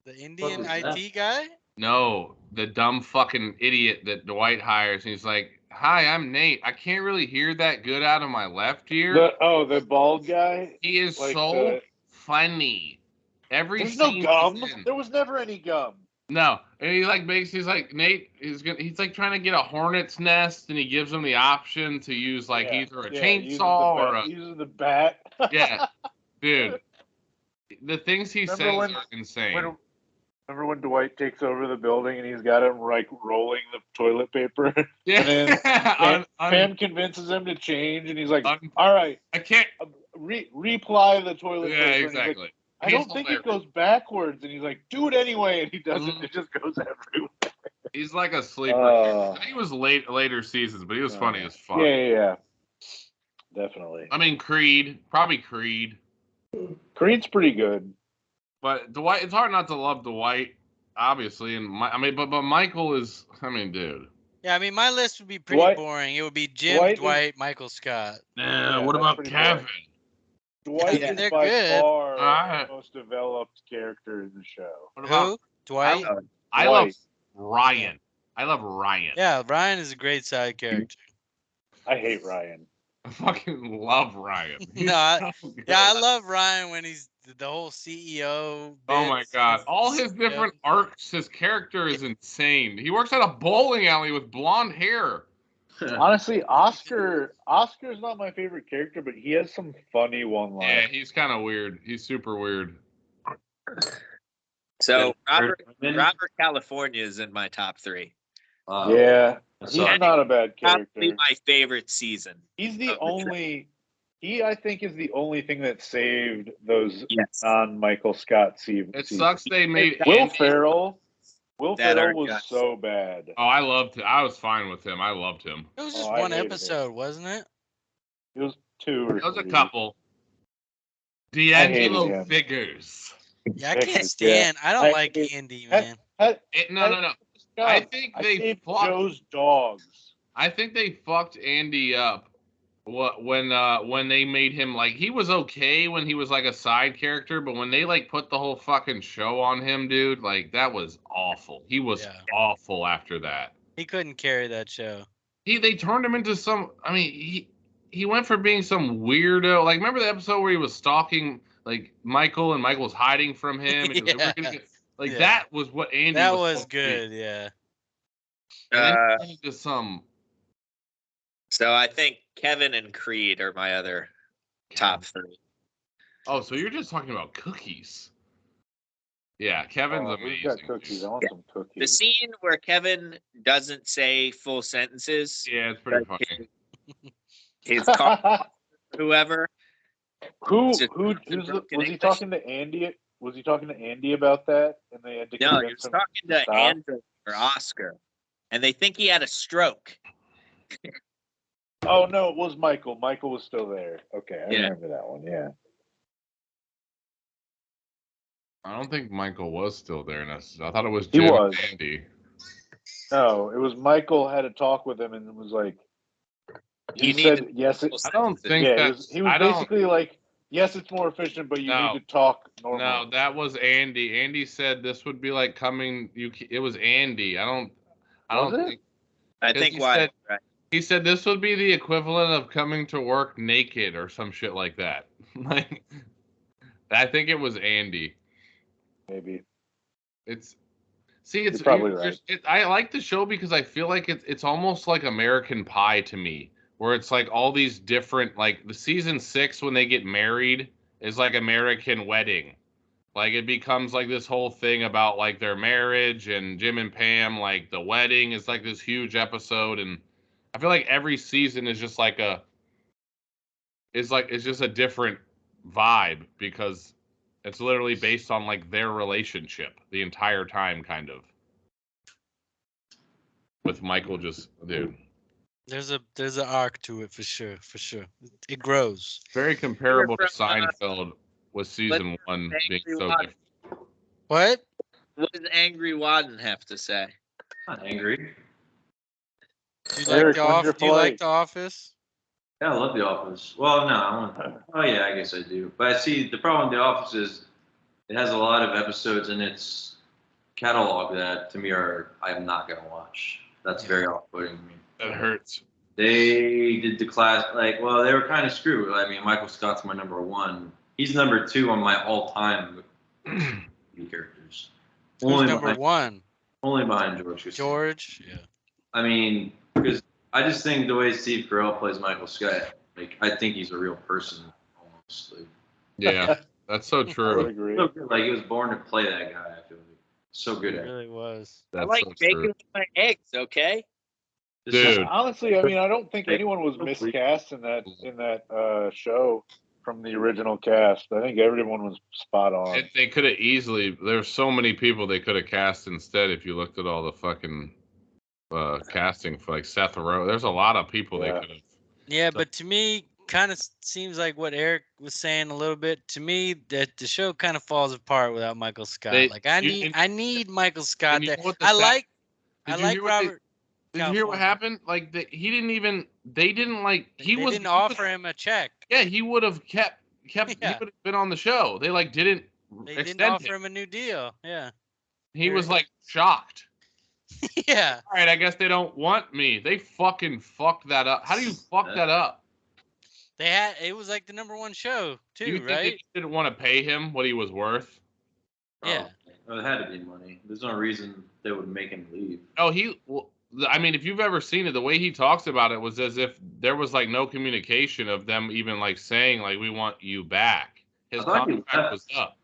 The Indian
is that?
IT guy?
No, the dumb fucking idiot that Dwight hires. And he's like, "Hi, I'm Nate. I can't really hear that good out of my left ear."
The bald guy.
He is
like
so
the-
funny. Every
There's no
scene
gum.
he's in.
There was never any gum.
No, and he's like Nate he's like trying to get a hornet's nest, and he gives him the option to use like
Yeah,
either a
yeah,
chainsaw or a
uses the bat.
yeah, dude. The things he
Remember
says
when-
are insane.
Remember when Dwight takes over the building and he's got him like rolling the toilet paper?
Yeah,
then Pam convinces him to change, and he's like, "All right,
I can't.
reply the toilet
Yeah,
paper." And he's like,
exactly.
I don't think it goes backwards, and he's like, "Do it anyway," and he doesn't.
Mhm.
It just goes everywhere.
He's like a sleeper. He was later seasons, but he was funny as fuck.
Yeah. Definitely.
I mean, probably Creed.
Creed's pretty good.
But Dwight, it's hard not to love Dwight, obviously. And but Michael is, dude.
Yeah, I mean, my list would be pretty
Dwight-
boring. It would be Jim,
Dwight
Dwight,
is-
Michael Scott.
Yeah,
what
that's
about
pretty
Kevin?
Dwight
Yeah,
is
they're
by
good.
far
Alright.
the most developed character in the show.
What about
Who? Dwight?
I love
Dwight.
Ryan. I love Ryan.
Yeah, Ryan is a great side character.
I hate Ryan.
I fucking love Ryan. He's
No, I-
so good.
Yeah, I love Ryan when he's the whole CEO.
Oh my
bits.
god. All his
Yeah.
different arcs, his character is insane. He works at a bowling alley with blonde hair.
Honestly, Oscar's not my favorite character, but he has some funny one-liners.
Yeah, he's kind of weird. He's super weird.
So
Good.
Robert California is in my top 3.
Yeah, he's
So,
not a bad
Probably
character.
my favorite season.
He's the
of the
only. He, I think, is the only thing that saved those
Yes.
non-Michael Scott seasons.
It sucks they made
Will
Andy,
Ferrell. Will
that are
Ferrell was
just-
so bad.
Oh, I was fine with him. I loved him.
It was
Oh,
just
I
one
hated it.
episode, wasn't it?
It was 2 or
There was a
3.
couple.
hated
D'Angelo
him.
Figures.
Yeah, I
Figures,
can't stand. I don't
I
like
hate-
Andy,
I-
man.
No. I think they
saved
fucked.
Joe's dogs.
I think they fucked Andy up. When they made him like he was okay when he was like a side character, but when they like put the whole fucking show on him, dude, like that was awful. He was
Yeah.
awful after that.
He couldn't carry that show.
They turned him into some. I mean, he went from being some weirdo. Like remember the episode where he was stalking like Michael and Michael was hiding from him. And he was like,
Yeah.
like
Yeah.
that was what Andy.
That
was
was
supposed to be.
good, yeah.
And then
Uh,
he turned into some.
So I think Kevin and Creed are my other top 3.
Oh, so you're just talking about cookies? Yeah, Kevin's
Oh,
amazing.
who's got cookies?
dude.
I want
Yeah.
some cookies.
The scene where Kevin doesn't say full sentences,
Yeah, it's pretty
like
funny.
his car, whoever.
Who
Just
who's
broken
was he
English.
talking to Andy? Was he talking to Andy about that? And they had to
No, he
convince
was
him
talking to
stop?
Andrew or Oscar, and they think he had a stroke.
Oh no, it was Michael. Michael was still there. Okay, I
Yeah.
remember that one. Yeah.
I don't think Michael was still there necessarily. I thought it was
He
Jim
was.
and Andy.
No, it was Michael had a talk with him and was like, he
You need
said
to-
yes.
I don't think
Yeah,
that's.
he was
I don't.
basically like, yes, it's more efficient, but you
No.
need to talk normal.
No, that was Andy. Andy said this would be like coming. It was Andy. I don't
Was it?
think.
I
Because
think
he
why?
said-
Right?
He said this would be the equivalent of coming to work naked or some shit like that. Like, I think it was Andy.
Maybe.
It's it's
You're probably
it's-
right.
I like the show because I feel like it's almost like American Pie to me, where it's like all these different like the season 6 when they get married is like American Wedding. Like it becomes like this whole thing about like their marriage and Jim and Pam, like the wedding is like this huge episode, and I feel like every season is just like it's just a different vibe because it's literally based on like their relationship the entire time, kind of. With Michael just, dude,
There's an arc to it for sure, for sure. It grows.
very comparable to
from,
Seinfeld with season 1 being
Angry
so
Watch.
different.
What?
What does Angry Wadden have to say?
Not angry.
Do you
Eric,
like
when's your
Do you like
flight?
The Office?
Yeah, I love The Office. Well, no, oh yeah, I guess I do. But I see the problem with The Office is it has a lot of episodes in its catalog that to me I'm not gonna watch. That's very off-putting to me.
That hurts.
They did the class they were kind of screwed. I mean, Michael Scott's my number 1. He's number 2 on my all-time characters.
Who's number one?
Only behind George. Costanza.
George? Yeah.
I mean, because I just think the way Steve Carell plays Michael Scott, like I think he's a real person almost. Like,
Yeah, that's so
I would
true.
agree.
so good. Like he was born to play that guy. I feel like so good
It
at it.
really was.
I
That's
like
so
bacon
true.
with my eggs, okay?
Dude.
Honestly, I mean, I don't think anyone was miscast in that show from the original cast. I think everyone was spot on.
They could have easily. There's so many people they could have cast instead if you looked at all the fucking casting for like Seth Rogen. There's a lot of people they
Yeah.
could have.
Yeah, but to me, kind of seems like what Eric was saying a little bit. To me, that the show kind of falls apart without Michael Scott. Like I need Michael Scott
and you
there.
know what the
I
sad-
like
Did you
like
hear what they-
Robert.
Did you hear what
California.
happened? Like he didn't even. They didn't like. He
They
was.
didn't offer him a check.
Yeah, he would have kept. He
Yeah.
would have been on the show. They like didn't
They
extend
didn't offer
him.
him a new deal. Yeah.
He was like shocked.
Yeah.
All right, I guess they don't want me. They fucking fucked that up. How do you fuck that up?
It was like the number one show
You
too,
think they
right?
just didn't want to pay him what he was worth?
Yeah.
Oh, it had to be money. There's no reason they would make him leave.
Oh, I mean, if you've ever seen it, the way he talks about it was as if there was like no communication of them even like saying like we want you back. His
I thought he
contract
left.
was up.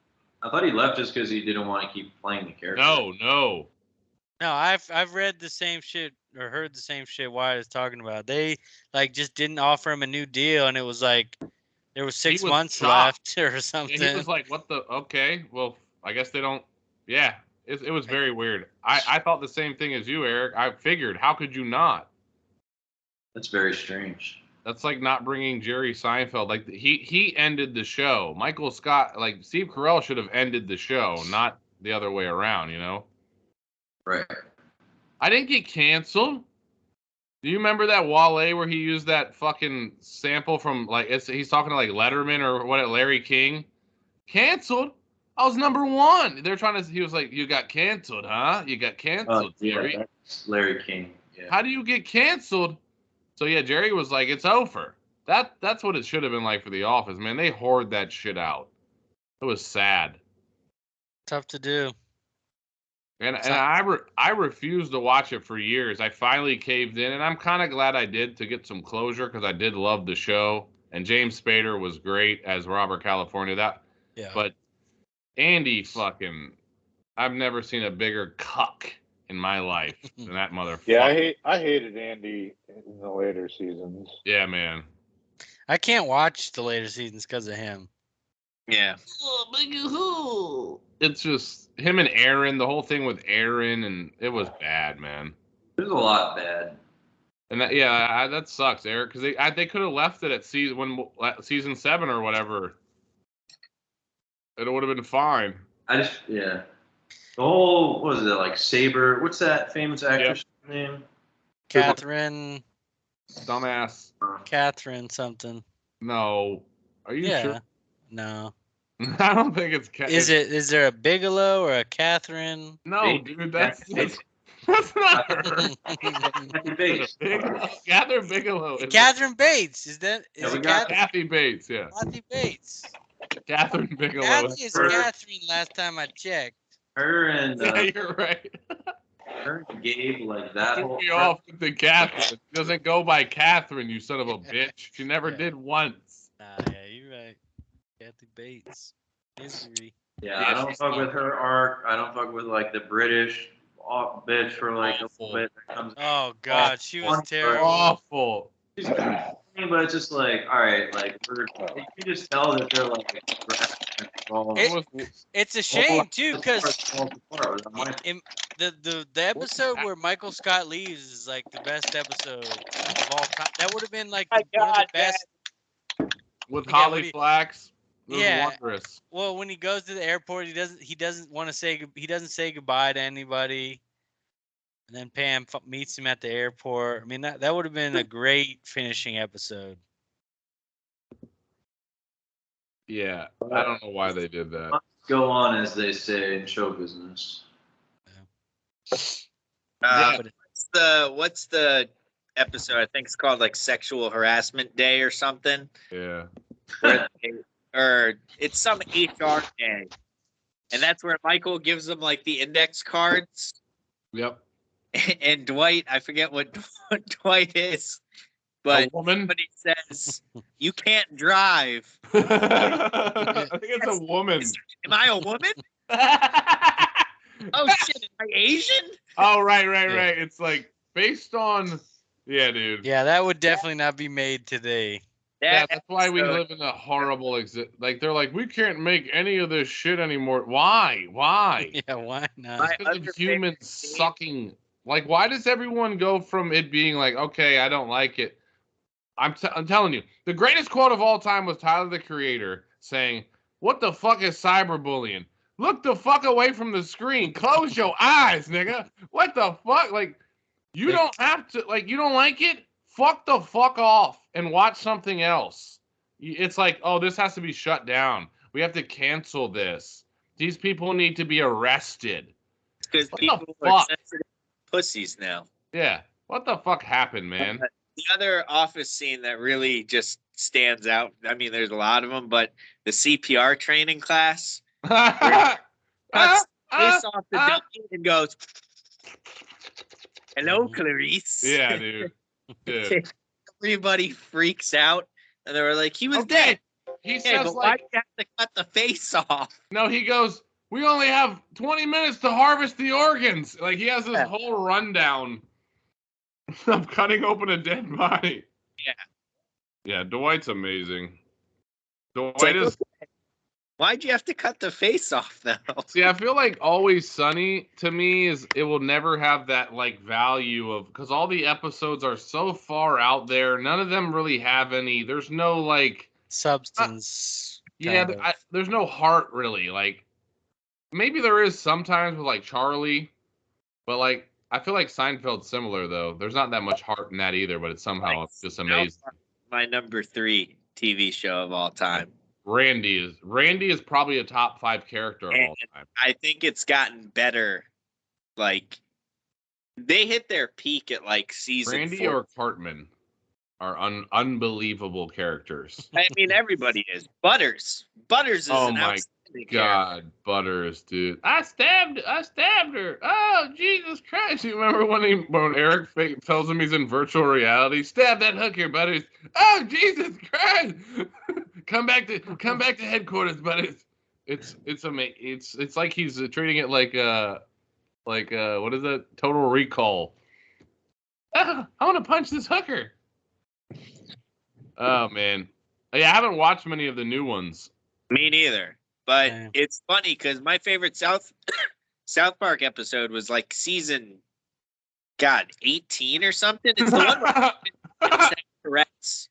I thought he left just because he didn't want to keep playing the character.
No.
No, I've read the same shit or heard the same shit Wyatt is talking about. They like just didn't offer him a new deal, and it was like there was 6
was
months
shocked.
left or
And
something.
he was like, "What the? Okay, well, I guess they don't." Yeah, It was very weird. I thought the same thing as you, Eric. I figured, how could you not?
That's very strange.
That's like not bringing Jerry Seinfeld. Like he ended the show. Michael Scott, like Steve Carell should have ended the show, not the other way around, you know?
Right.
I didn't get canceled. Do you remember that Wale where he used that fucking sample from like he's talking to like Letterman or what, Larry King? Canceled? I was #1. They're trying to. He was like, "You got canceled, huh? You got canceled, Jerry."
Larry King. Yeah.
How do you get canceled? So yeah, Jerry was like, "It's over." That's what it should have been like for The Office, man. They hoard that shit out. It was sad.
Tough to do.
And I refused to watch it for years. I finally caved in, and I'm kind of glad I did to get some closure because I did love the show, and James Spader was great as Robert California. But Andy fucking, I've never seen a bigger cuck in my life than that motherfucker.
Yeah, I hated Andy in the later seasons.
Yeah, man.
I can't watch the later seasons because of him.
Yeah.
It's just him and Aaron, the whole thing with Aaron, and it was bad, man.
There's a lot bad.
And that sucks, Eric, because they could have left it at season 7 or whatever. It would have been fine.
The whole, what was it, like Saber? What's that famous actress name?
Catherine.
Dumbass.
Catherine something.
No. Are you sure?
No.
I don't think it's Catherine.
Is there a Bigelow or a Catherine?
No, dude, that's not her. Catherine Bigelow.
Catherine Bates. Is
we got Kathy Bates, yeah.
Kathy Bates.
Catherine Bigelow.
Kathy is Catherine last time I checked.
Her and
yeah, you're right.
Her and Gabe, like that whole.
Took me off with the Catherine. She doesn't go by Catherine, you son of a bitch. She never did once.
Nah, yeah, you're right. Kathy Bates. Misery.
Yeah, I don't fuck with her arc. I don't fuck with like the British bitch for like a little bit.
Oh God, she was terrible.
Awful.
She's funny, but it's just like, all right, like you can just tell that they're like.
It's a shame too, because the episode where Michael Scott leaves is like the best episode of all time. That would have been like one of the best.
With Holly Flax. It was wondrous.
Well, when he goes to the airport, he doesn't want to say goodbye to anybody, and then Pam meets him at the airport. I mean, that would have been a great finishing episode.
Yeah, I don't know why they did that.
Go on, as they say in show business.
What's the episode? I think it's called like Sexual Harassment Day or something.
Yeah.
Or it's some HR day, and that's where Michael gives them like the index cards.
Yep.
And Dwight, I forget what Dwight is, but
a woman?
Somebody says you can't drive.
I think it's a woman.
Am I a woman? Oh shit! Am I Asian?
Oh right. It's like based on. Yeah, dude.
Yeah, that would definitely not be made today.
Yeah, that's why we live in a horrible like they're like, we can't make any of this shit anymore. Why?
Yeah, why not?
It's because of humans sucking. Like, why does everyone go from it being like, okay, I don't like it? I'm telling you, the greatest quote of all time was Tyler, the Creator, saying, "What the fuck is cyberbullying? Look the fuck away from the screen. Close your eyes, nigga. What the fuck? Like, you don't have to, like, you don't like it? Fuck the fuck off and watch something else." It's like, oh, this has to be shut down. We have to cancel this. These people need to be arrested.
Because people are sensitive pussies now.
Yeah. What the fuck happened, man?
The other Office scene that really just stands out, I mean, there's a lot of them, but the CPR training class. Cuts this off the dummy and goes, "Hello, Clarice."
Yeah, dude.
Everybody freaks out, and they were like, "He was dead."
He says,
but
like,
why do you have to cut the face off?
No, he goes, "We only have 20 minutes to harvest the organs." Like, he has this whole rundown of cutting open a dead body.
Yeah.
Yeah, Dwight's amazing. Dwight is
Why'd you have to cut the face off though?
See, I feel like Always Sunny to me is it will never have that like value of because all the episodes are so far out there. None of them really have any. There's no like
Substance.
yeah.
kind of.
There's no heart really. Like maybe there is sometimes with like Charlie, but like I feel like Seinfeld's similar though. There's not that much heart in that either, but it's somehow
Like,
just amazing.
My number 3 TV show of all time.
Randy is probably a top 5 character of all time.
I think it's gotten better. Like they hit their peak at like season
Randy
4.
or Cartman are unbelievable characters.
I mean, everybody is. Butters is
Oh
an
my
outstanding character.
God, Butters, dude. I stabbed her. Oh, Jesus Christ. You remember when Eric tells him he's in virtual reality? Stab that hooker, Butters. Oh, Jesus Christ. Come back to headquarters, Butters. It's amazing. It's like he's treating it like what is that? Total Recall. Oh, I want to punch this hooker. Oh man. Yeah, I haven't watched many of the new ones.
Me neither. But
Yeah.
it's funny because my favorite South Park episode was like season 18 or something. It's the one where Tourette's.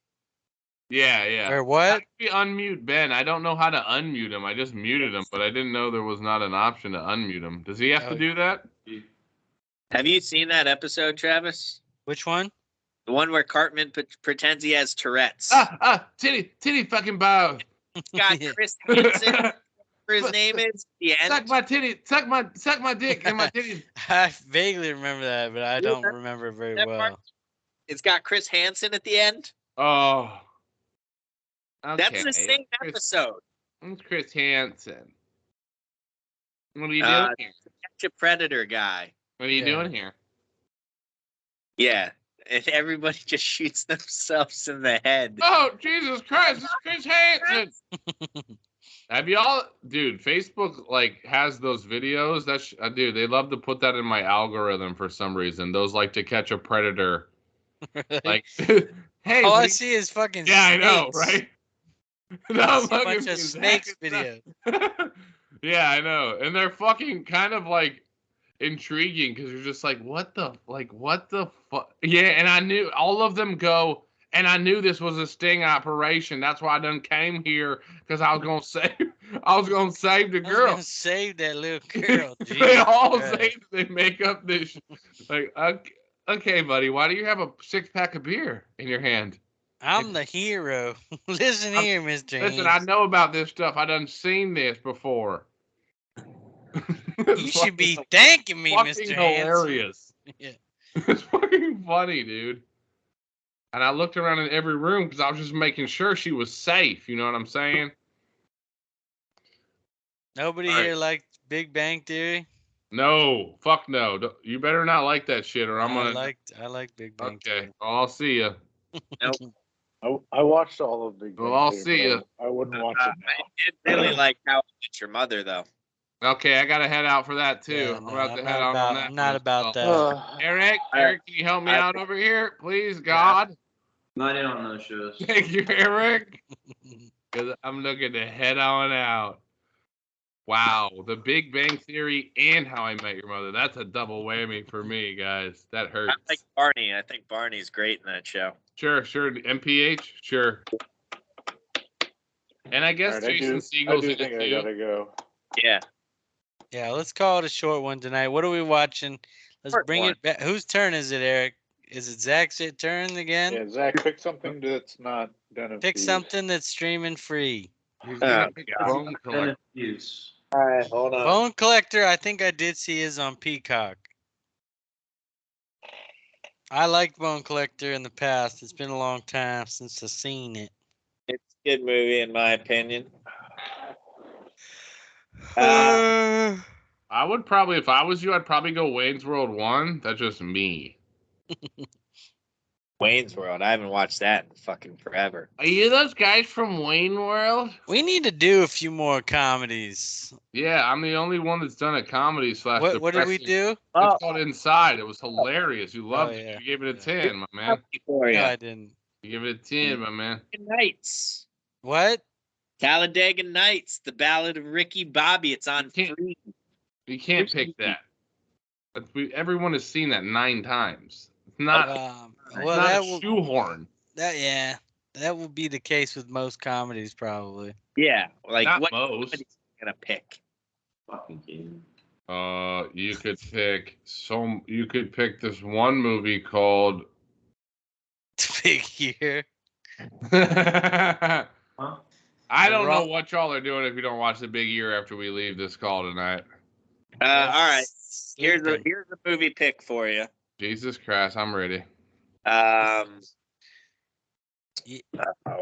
Yeah.
Or
How
what?
do we unmute Ben? I don't know how to unmute him. I just muted him, but I didn't know there was not an option to unmute him. Does he have to
Oh.
do that?
Have you seen that episode, Travis?
Which one?
The one where Cartman pretends he has Tourette's.
Titty fucking bow.
It's got
Yeah.
Chris Hansen, whatever his name is. The end.
Suck my titty, suck my dick and my titties.
I vaguely remember that, but I
Yeah,
don't remember it very
that part-
well.
It's got Chris Hansen at the end.
Oh. Okay.
That's the same episode.
It's Chris Hansen. What are you
Uh,
doing here?
Catch a Predator guy.
What are you
Yeah.
doing here?
Yeah. And everybody just shoots themselves in the head.
Oh, Jesus Christ, it's Chris Hansen. Have y'all, dude, Facebook like has those videos dude, they love to put that in my algorithm for some reason. Those like to catch a predator. Like, hey,
all I
we-
see is fucking
yeah, I know,
snakes.
right?
I
No,
see a
look
bunch
at
of
me,
snakes
Zach,
videos.
Yeah, I know. And they're fucking kind of like intriguing because you're just like, what the fuck? Yeah, and I knew all of them go, and I knew this was a sting operation. That's why I done came here because I was gonna save the
I was
girl.
gonna save that little girl.
They
Jesus
all
Christ.
say they make up this like, okay, buddy, why do you have a 6-pack of beer in your hand?
I'm the hero. Listen here, Mr.
Listen, I know about this stuff. I done seen this before.
You should be thanking me,
fucking
Mr. Hansen.
hilarious.
Yeah.
It's fucking funny, dude. And I looked around in every room because I was just making sure she was safe. You know what I'm saying?
Nobody
All right.
here liked Big Bang Theory.
No, fuck no. You better not like that shit, or I'm gonna.
I like Big Bang
Okay,
Theory.
well, I'll see you.
I watched all of Big Bang
Well, I'll
Theory,
see
but I wouldn't watch it now.
I did really like How I Met Your Mother, though.
Okay, I gotta head out for that too.
Yeah,
I'm
no,
about to
I'm
head
not
out
about-
on that.
I'm not
one,
about
so.
that.
Eric, can you help me out over here, please, God?
Not in on those shows.
Thank you, Eric. Because I'm looking to head on out. Wow, The Big Bang Theory and How I Met Your Mother. That's a double whammy for me, guys. That
I
hurts.
like Barney. I think Barney's great in that show.
Sure. MPH, sure. And I guess
All right,
Jason
I
Segel's
do
in
think
it
I
too.
gotta go.
Yeah.
Yeah, let's call it a short one tonight. What are we watching? Let's
Short
bring
one.
it back. Whose turn is it, Eric? Is it Zach's turn again?
Yeah, Zach, pick something that's not Den of
Pick
Thieves.
something that's streaming free.
Who's
Oh,
gonna pick
God.
Bone Collector?
Use.
All right, hold on.
Bone Collector, I think I did see is on Peacock. I liked Bone Collector in the past. It's been a long time since I've seen it.
It's a good movie, in my opinion.
I would probably, if I was you, I'd probably go Wayne's World 1. That's just me.
Wayne's World. I haven't watched that in fucking forever.
Are you those guys from Wayne World?
We need to do a few more comedies.
Yeah, I'm the only one that's done a comedy slash.
What did we
depressing.
do?
It's called Inside. It was hilarious. You loved
Oh,
it.
yeah.
You gave it a
Yeah.
10, my man.
For
No,
you.
I didn't.
You give it a 10, my man.
Nights.
What?
Talladega Nights, The Ballad of Ricky Bobby. It's on
You can't-
free.
You can't pick that. Everyone has seen that 9 times. It's not,
well,
not
that
a
will
shoehorn.
that will be the case with most comedies, probably.
Yeah, like
Not
what
most.
somebody's gonna pick?
Fucking game.
You could pick this one movie called
Big year.
I
Huh?
don't know
Wrong-
what y'all are doing if you don't watch The Big Year after we leave this call tonight.
All right, here's
Sleeping.
a movie pick for you.
Jesus Christ, I'm ready.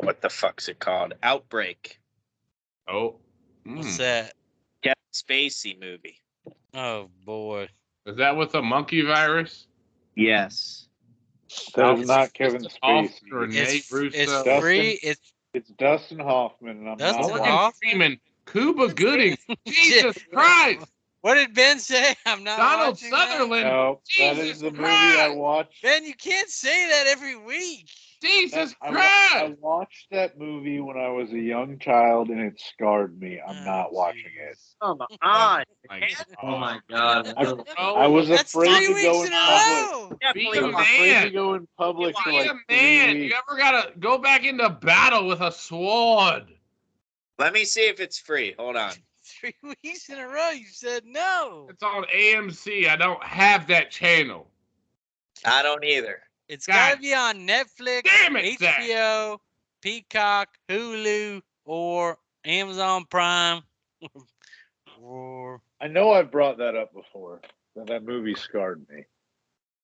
What the fuck's it called? Outbreak.
Oh.
What's that?
Kevin Spacey movie.
Oh boy.
Is that with the monkey virus?
Yes.
That is not Kevin
Austin,
Spacey.
Renee
It's
Russo.
Dustin-
free. It's
Dustin Hoffman, and I'm
Dustin
not
Morgan
Hoffman?
Freeman, Cuba Gooding. Jesus Christ.
what did Ben say? I'm not
Donald
watching that?
Sutherland.
No, that
Jesus
is the movie I
Christ.
watched.
Ben, you can't say that every week.
Jesus
I
Christ.
watched that movie when I was a young child, and it scarred me. I'm
Oh,
not watching it.
Come on.
Oh my god.
I was
That's
afraid
3
to go
weeks
in
in a
public.
row.
Definitely
Be a
I was
watch.
afraid
man.
to go in public for
Be
like
a
3
man.
weeks.
You ever gotta go back into battle with a sword?
Let me see if it's free. Hold on.
3 weeks in a row, you said no.
It's on AMC. I don't have that channel.
I don't either.
It's
God.
got to be on Netflix,
Damn it, Zach.
HBO, Peacock, Hulu, or Amazon Prime. or
I know I've brought that up before, but that movie scarred me.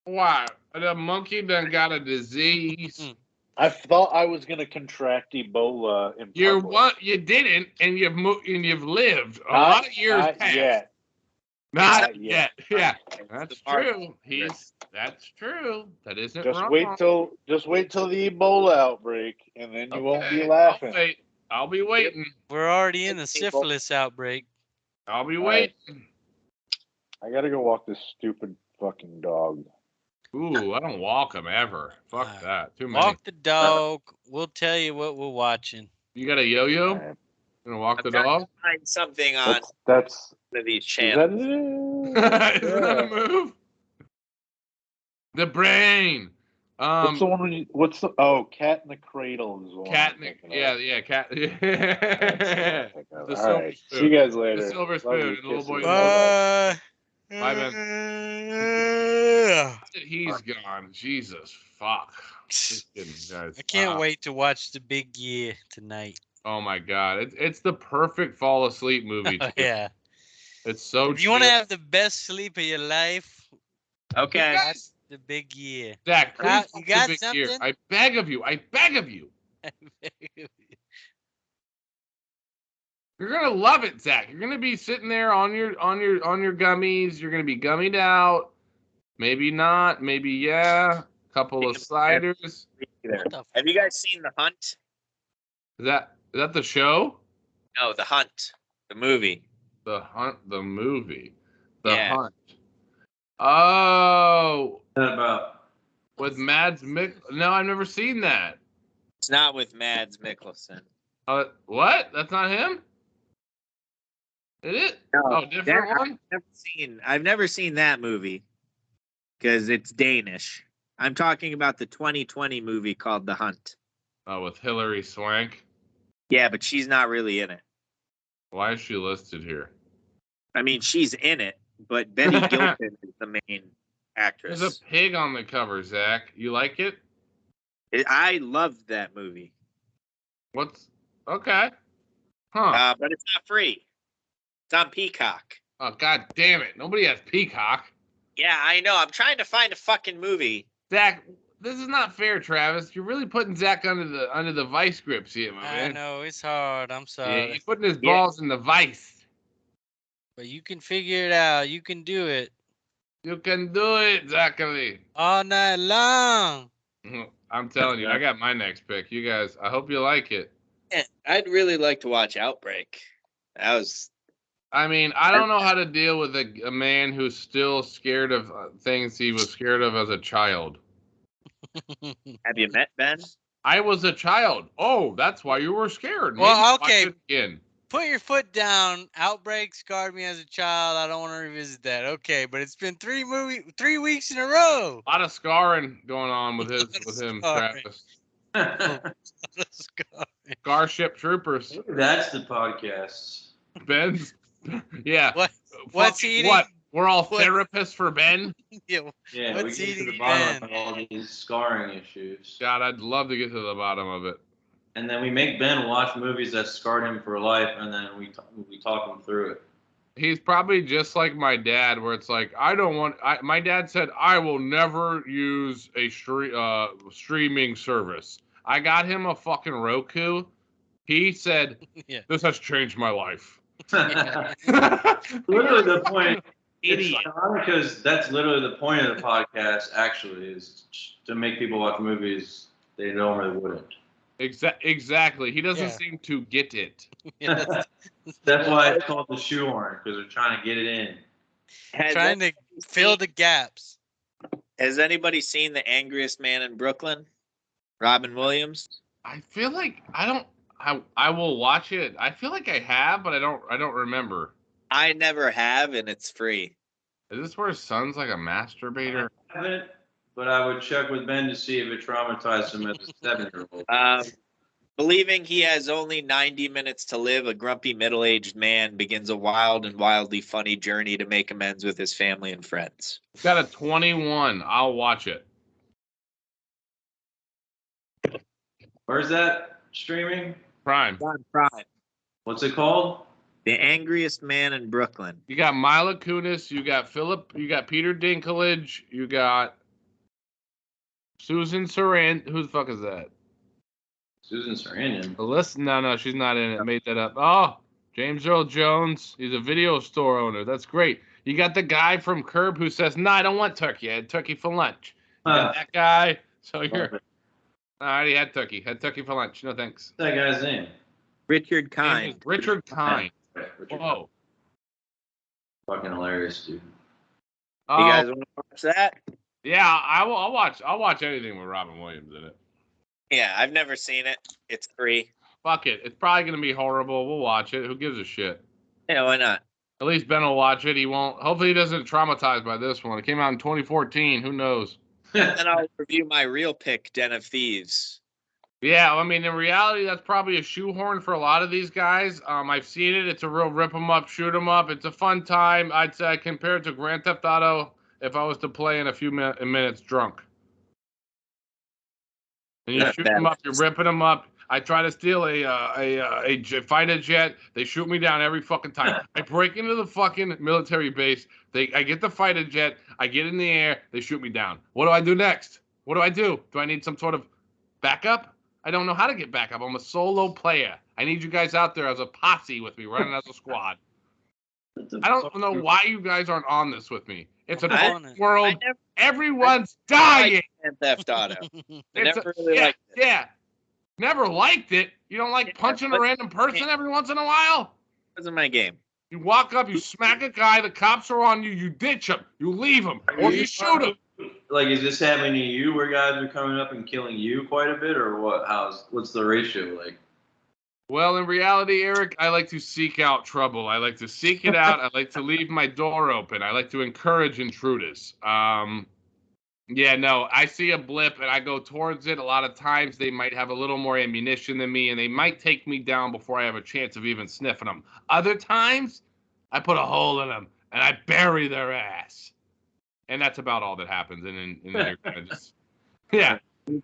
Why? The monkey done got a disease.
I thought I was gonna contract Ebola in
You're
public.
what? You didn't, and you've lived a
Not-
lot of years
not
past.
yet.
Not
Not
yet.
yet.
Yeah,
It's
that's
the mark.
true. That's true. That isn't
Just
wrong.
wait till the Ebola outbreak, and then you won't be
Okay,
laughing.
I'll be waiting.
we're already in the syphilis outbreak.
I'll be
All right.
waiting.
I gotta go walk this stupid fucking dog.
Ooh, I don't walk them ever. Fuck that. Too many.
Walk the dog. We'll tell you what we're watching.
You got a yo-yo?
All right.
Gonna walk the
I'm trying
dog?
to find something on
That's
one of these
is
channels.
that it?
Is that a move? The brain.
What's the one? What's the? Oh, Cat in the Cradle is the one.
Cat.
I'm thinking of.
Yeah, cat.
That's what I'm thinking of.
The
All
silver
right.
spoon.
See you guys later.
The silver
Love
spoon
you.
and the little
Kisses.
boy.
Bye-bye.
Bye,
Bye.
He's gone. Jesus, fuck. Just kidding, guys.
I can't wait to watch The Big Year tonight.
Oh my god, it's the perfect fall asleep movie. Too.
Yeah.
It's so.
If you want to
chill.
have the best sleep of your life,
Okay.
watch The Big Year.
Zach, please
Got-
watch
you got
The Big Year.
something?
I beg of you. I beg of you. You're gonna love it, Zach. You're gonna be sitting there on your gummies. You're gonna be gummied out. Maybe not. Maybe yeah. Couple of ciders.
What the
Have you guys seen The Hunt?
Is that the show?
No, The Hunt, the movie.
The Hunt, the movie. The
Yeah.
Hunt. Oh,
What's that about?
with Mads No, I've never seen that.
It's not with Mads Mikkelsen.
What? That's not him? Is it?
No,
Oh, different one?
I've never seen that movie because it's Danish. I'm talking about the 2020 movie called The Hunt.
Oh, with Hilary Swank.
Yeah, but she's not really in it.
Why is she listed here?
I mean, she's in it, but Betty Gilpin is the main actress.
There's a pig on the cover, Zach. You like it?
I loved that movie,
What's okay? Huh?
but it's not free. It's on Peacock.
Oh, god damn it! Nobody has Peacock.
Yeah, I know. I'm trying to find a fucking movie.
Zach, this is not fair, Travis. You're really putting Zach under the vice grips here, my
I
man.
know it's hard. I'm
Yeah,
sorry,
you're putting his
Yeah.
balls in the vice.
but you can figure it out. You can do it
You can do it, Zachary.
all night long.
I'm telling you, I got my next pick. You guys, I hope you like it.
Yeah, I'd really like to watch Outbreak. That was
I mean, I don't know how to deal with a man who's still scared of things he was scared of as a child.
Have you met Ben?
I was a child. Oh, that's why you were scared.
Well,
Maybe watch
okay.
it again.
Put your foot down. Outbreak scarred me as a child. I don't want to revisit that. Okay, but it's been 3 weeks in a row.
A lot of scarring going on with him,
Scarring.
Travis. Starship Troopers.
Maybe that's the podcast.
Ben's. Yeah.
What's
Fucking
eating?
What? We're all
What-
therapists for Ben.
Yeah,
Yeah,
What's
we get to
eating
the bottom
Ben?
of all these scarring issues.
God, I'd love to get to the bottom of it.
And then we make Ben watch movies that scarred him for life, and then we talk him through it.
He's probably just like my dad, where it's like, my dad said, I will never use a streaming service. I got him a fucking Roku. He said,
Yeah.
this has changed my life.
Literally the point.
Idiot.
It's ironic because that's literally the point of the podcast. Actually, is to make people watch movies they normally wouldn't.
Exactly. He doesn't
Yeah.
seem to get it.
Yeah,
That's why it's called the shoehorn, because they're trying to get it in.
trying to fill the gaps.
Has anybody seen The Angriest Man in Brooklyn? Robin Williams?
I feel like I will watch it. I feel like I have, but I don't remember.
I never have, and it's free.
Is this where his son's like a masturbator?
I haven't, but I would check with Ben to see if it traumatized him as a 7-year-old.
Believing he has only 90 minutes to live, a grumpy middle-aged man begins a wild and wildly funny journey to make amends with his family and friends.
It's got a 21. I'll watch it.
Where's that streaming?
Prime.
On Prime.
What's it called?
The Angriest Man in Brooklyn.
You got Mila Kunis. You got you got Peter Dinklage. You got Susan Sarandon. Who the fuck is that?
Susan Sarandon.
Alyssa? No, she's not in it. Made that up. Oh, James Earl Jones. He's a video store owner. That's great. You got the guy from Curb who says, "No, I don't want turkey. I had turkey for lunch." You got that guy. So you're. I already had turkey. Had turkey for lunch. No thanks.
What's that guy's name?
Richard
Name
Kind.
is Richard Kind.
Richard.
Whoa.
Fucking hilarious, dude.
You
Oh,
guys want to watch that?
yeah. I'll watch anything with Robin Williams in it.
Yeah, I've never seen it. It's free.
Fuck it. It's probably gonna be horrible. We'll watch it. Who gives a shit?
Yeah, why not?
At least Ben will watch it. He won't. Hopefully, he doesn't traumatized by this one. It came out in 2014. Who knows?
And I'll review my real pick, Den of Thieves.
Yeah, I mean, in reality, that's probably a shoehorn for a lot of these guys. I've seen it. It's a real rip 'em up, shoot 'em up. It's a fun time. I'd say compared to Grand Theft Auto, if I was to play in a few minutes drunk. And you
Not
shoot
bad.
them up, you're ripping them up. I try to steal a fighter jet. They shoot me down every fucking time. I break into the fucking military base. I get the fighter jet. I get in the air. They shoot me down. What do I do next? What do I do? Do I need some sort of backup? I don't know how to get backup. I'm a solo player. I need you guys out there as a posse with me, running as a squad. I don't know why you guys aren't on this with me. It's an
I-
open
I
world.
never
Everyone's dying.
liked Grand Theft Auto. I
It's
never really
yeah,
liked it.
yeah. Never liked it. You don't like
Yeah,
punching a
but-
random person every once in a while?
It wasn't my game.
You walk up, you smack a guy, the cops are on you, you ditch him, you leave him, or you shoot him.
Like, is this happening to you where guys are coming up and killing you quite a bit, or what? What's the ratio like?
Well, in reality, Eric, I like to seek out trouble. I like to seek it out. I like to leave my door open. I like to encourage intruders. Yeah, no, I see a blip and I go towards it. A lot of times they might have a little more ammunition than me and they might take me down before I have a chance of even sniffing them. Other times, I put a hole in them and I bury their ass. And that's about all that happens. And then you're kind of just, yeah,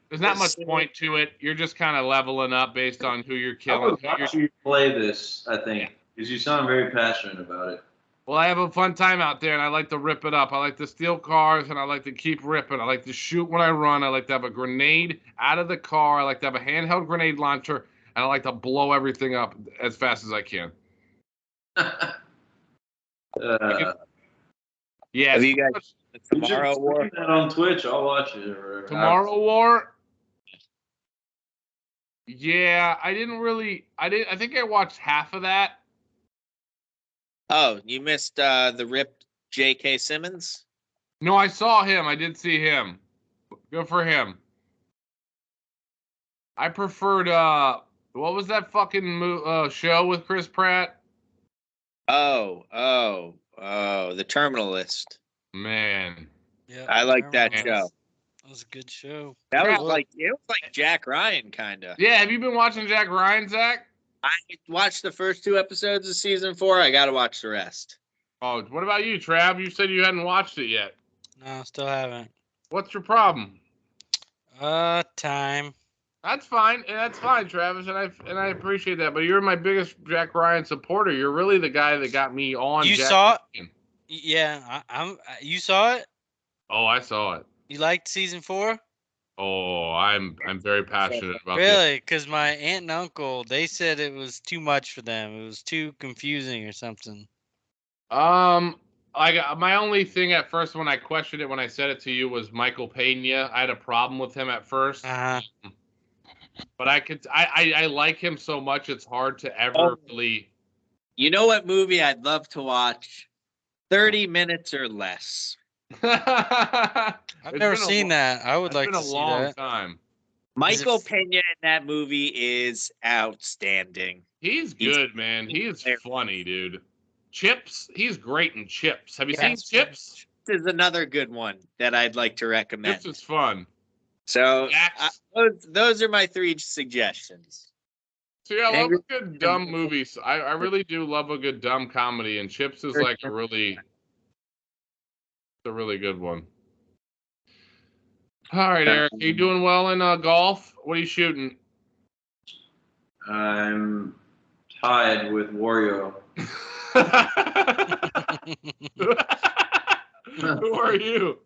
there's not much point to it. You're just kind of leveling up based on who you're
I
killing.
would watch you play this, I think, because you sound very passionate about it.
Well, I have a fun time out there, and I like to rip it up. I like to steal cars, and I like to keep ripping. I like to shoot when I run. I like to have a grenade out of the car. I like to have a handheld grenade launcher, and I like to blow everything up as fast as I can. Yeah.
Have you guys the
You should
Tomorrow War?
stream that on Twitch. I'll watch it. Or
Tomorrow War? Yeah, I think I watched half of that.
Oh, you missed the ripped J.K. Simmons?
No, I saw him. I did see him. Good for him. I preferred what was that fucking show with Chris Pratt?
The Terminal List.
Man.
Yeah,
I like that
Terminal
show.
List. That was a good show.
That was
Well,
like Jack Ryan kind of.
Yeah, have you been watching Jack Ryan, Zach?
I watched the first 2 episodes of season 4. I got to watch the rest.
Oh, what about you, Trav? You said you hadn't watched it yet.
no, still haven't.
What's your problem?
Time.
That's fine. That's fine, Travis, and I appreciate that. But you're my biggest Jack Ryan supporter. You're really the guy that got me on.
You
Jack
saw it?
Ryan.
Yeah, you saw it?
Oh, I saw it.
You liked season 4?
Oh, I'm very passionate about this.
Really? Because my aunt and uncle, they said it was too much for them. It was too confusing or something.
My only thing at first when I questioned it when I said it to you was Michael Pena. I had a problem with him at first,
Uh-huh.
but I like him so much it's hard to ever really.
You know what movie I'd love to watch? 30 minutes or less.
I've never seen that. I would like to
It's
see
been a long
that.
time.
Michael Pena in that movie is outstanding.
He's good, man. He is funny, dude. Chips, he's great in Chips. Have you seen
Yes.
Chips?
This is another good one that I'd like to recommend.
Chips is fun.
So
Jax.
those are my 3 suggestions.
See, I love
Angry-
a good dumb movies. I really do love a good dumb comedy, and Chips is like a really good one. All right, Eric, are you doing well in golf? What are you shooting?
I'm tied with Wario.
Who are you?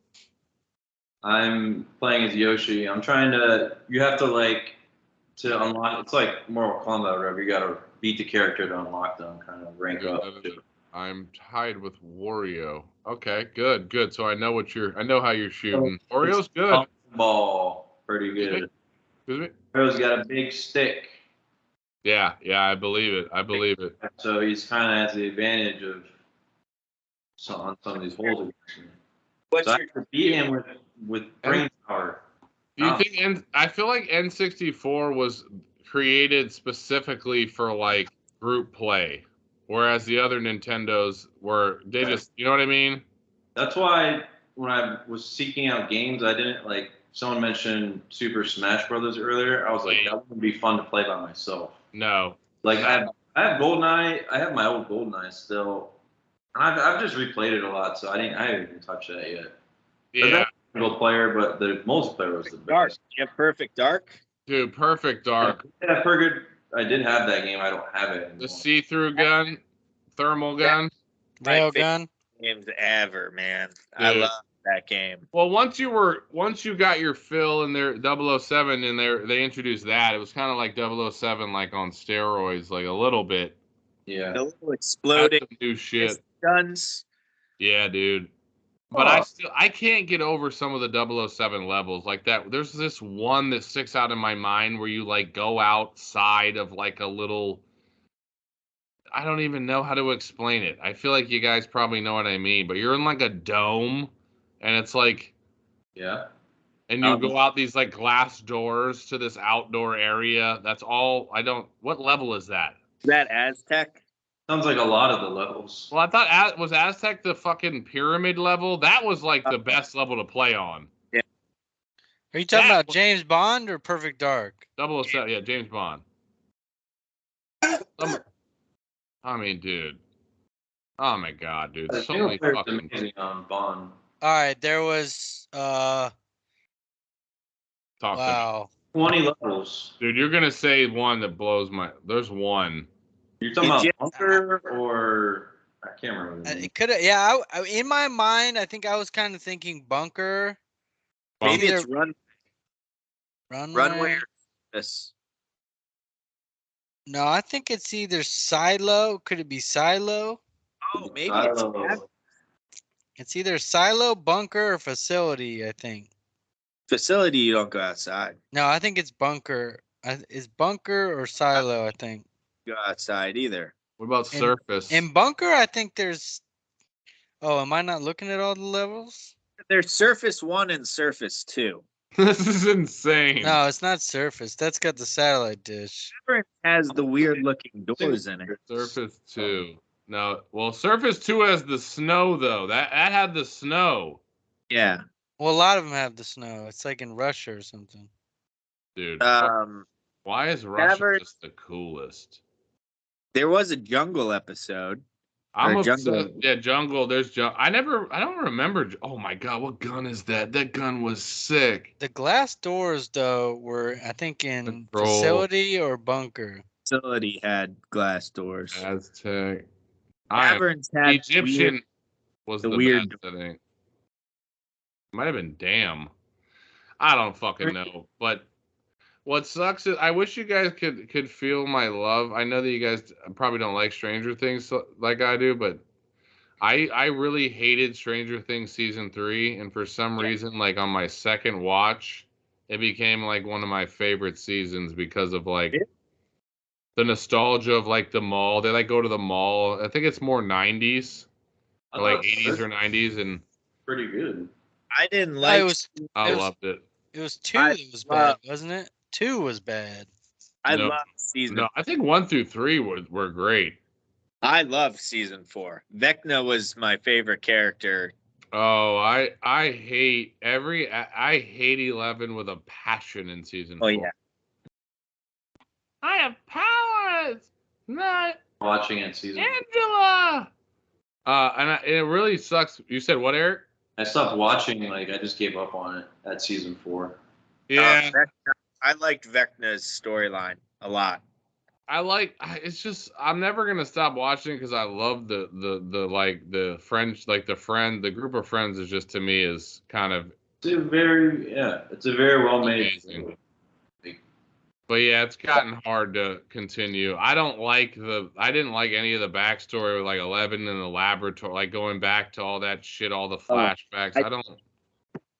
I'm playing as Yoshi. I'm trying to. You have to to unlock. It's like Mortal Kombat or whatever. You got to beat the character to unlock them, kind of rank up.
I'm tied with Wario. Okay, good. So I know how you're shooting. Wario's good.
Ball, pretty good.
Excuse me?
Wario's got a big stick,
Yeah, I believe it.
so he's kind of has the advantage of on some of these holes.
What's
So I
your
have to beat him with brain power.
Do you think I feel like N64 was created specifically for like group play, whereas the other Nintendos they just, you know what I mean?
That's why when I was seeking out games, I didn't like. Someone mentioned Super Smash Brothers earlier. I was like, that would be fun to play by myself.
No.
Like I have GoldenEye. I have my old GoldenEye still. I've just replayed it a lot, so I haven't even touched that yet.
Yeah.
Single player, but the multiplayer was the
Dark?
best.
You have Perfect Dark?
Dude, Perfect Dark.
Yeah, good. I did have that game. I don't have it anymore.
The see-through gun, thermal gun.
Railgun.
Games ever, man. I
Dude.
love that game.
Well, once you got your fill in their 007 in there, they introduced that. It was kind of like 007, like on steroids, like a little bit.
Yeah.
The little
That's
exploding
some new shit.
guns.
Yeah, dude. But I can't get over some of the 007 levels like that. There's this one that sticks out in my mind where you like go outside of like a little. I don't even know how to explain it. I feel like you guys probably know what I mean, but you're in like a dome, and it's like.
Yeah.
And you go out these like glass doors to this outdoor area. That's all. What level is that?
Is that Aztec?
Sounds like a lot of the levels.
Well, I thought was Aztec the fucking pyramid level? That was like the best level to play on.
Yeah.
Are you talking about James Bond or Perfect Dark?
007, yeah, James Bond. I mean, dude. Oh my god, dude.
The
So
single
many
player is
fucking.
amazing on Bond.
All right, there was
Talk to me.
wow.
20 levels.
Dude, you're gonna say one that blows my. There's one.
You're talking about
Did
Bunker or I can't remember. the name.
It could have, yeah. In my mind, I think I was kind of thinking Bunker,
Maybe
Either-
it's
Runway.
Runway. Yes.
No, I think it's either Silo. Could it be Silo?
Oh, maybe it's
Silo.
It's either Silo, Bunker, or Facility. I think.
facility. You don't go outside.
No, I think it's Bunker. It's Bunker or Silo. I think.
Go outside either.
What about
And-
Surface?
In Bunker, I think there's. Oh, am I not looking at all the levels?
There's Surface 1 and Surface 2.
This is insane.
No, it's not Surface. That's got the satellite dish.
Severance has the weird looking doors in it.
Surface 2. No, well, Surface 2 has the snow though. That had the snow,
Yeah.
Well, a lot of them have the snow. It's like in Russia or something.
dude. Why is Russia
Severance-
just the coolest?
There was a jungle episode.
I'm
Or
obsessed.
Jungle.
Yeah, Jungle. There's Jungle. I don't remember. Oh my god, what gun is that? That gun was sick.
The glass doors, though, were I think in
Control.
facility or bunker.
Facility had glass doors.
Aztec. I am
Severance had
Egyptian
weird-
was
the
the
weird-
best, I think. Might have been Damn. I don't fucking know. But what sucks is I wish you guys could feel my love. I know that you guys probably don't like Stranger Things like I do, but I really hated Stranger Things season 3, and for some reason, like on my second watch, it became like one of my favorite seasons because of like
Yeah.
the nostalgia of like the mall. They like go to the mall. I think it's more 90s, or like 80s or 90s, and
Pretty good.
I didn't
No,
like.
I
It was-
loved it.
it was 2
I
that was bad, wasn't it? 2 was bad.
I
No.
love season.
No, I think 1 through 3 were great.
I love season 4. Vecna was my favorite character.
Oh, I hate I hate 11 with a passion in season 4.
Oh yeah.
I have powers, not
Watching it season.
Angela. It really sucks. You said what, Eric?
I stopped watching. Like I just gave up on it at season 4.
Yeah,
I liked Vecna's storyline a lot.
It's just I'm never gonna stop watching because I love the like the friends, like the group of friends is just to me is kind of.
It's a very well made.
Amazing. But yeah, it's gotten hard to continue. I didn't like any of the backstory with like 11 in the laboratory, like going back to all that shit, all the flashbacks.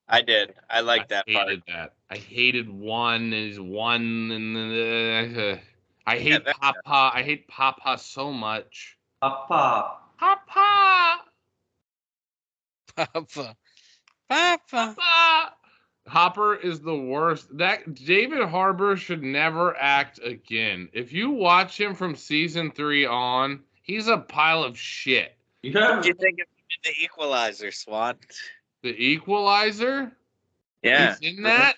I did. I liked that part.
hated that. I hated 1 is 1 and then I hate
Yeah,
Papa. I hate Papa so much.
Papa.
Papa.
Papa.
Papa. Hopper is the worst. That David Harbour should never act again. If you watch him from season 3 on, he's a pile of shit.
You
What
have
do you think of The Equalizer, Swan?
The Equalizer?
Yeah.
He's in that?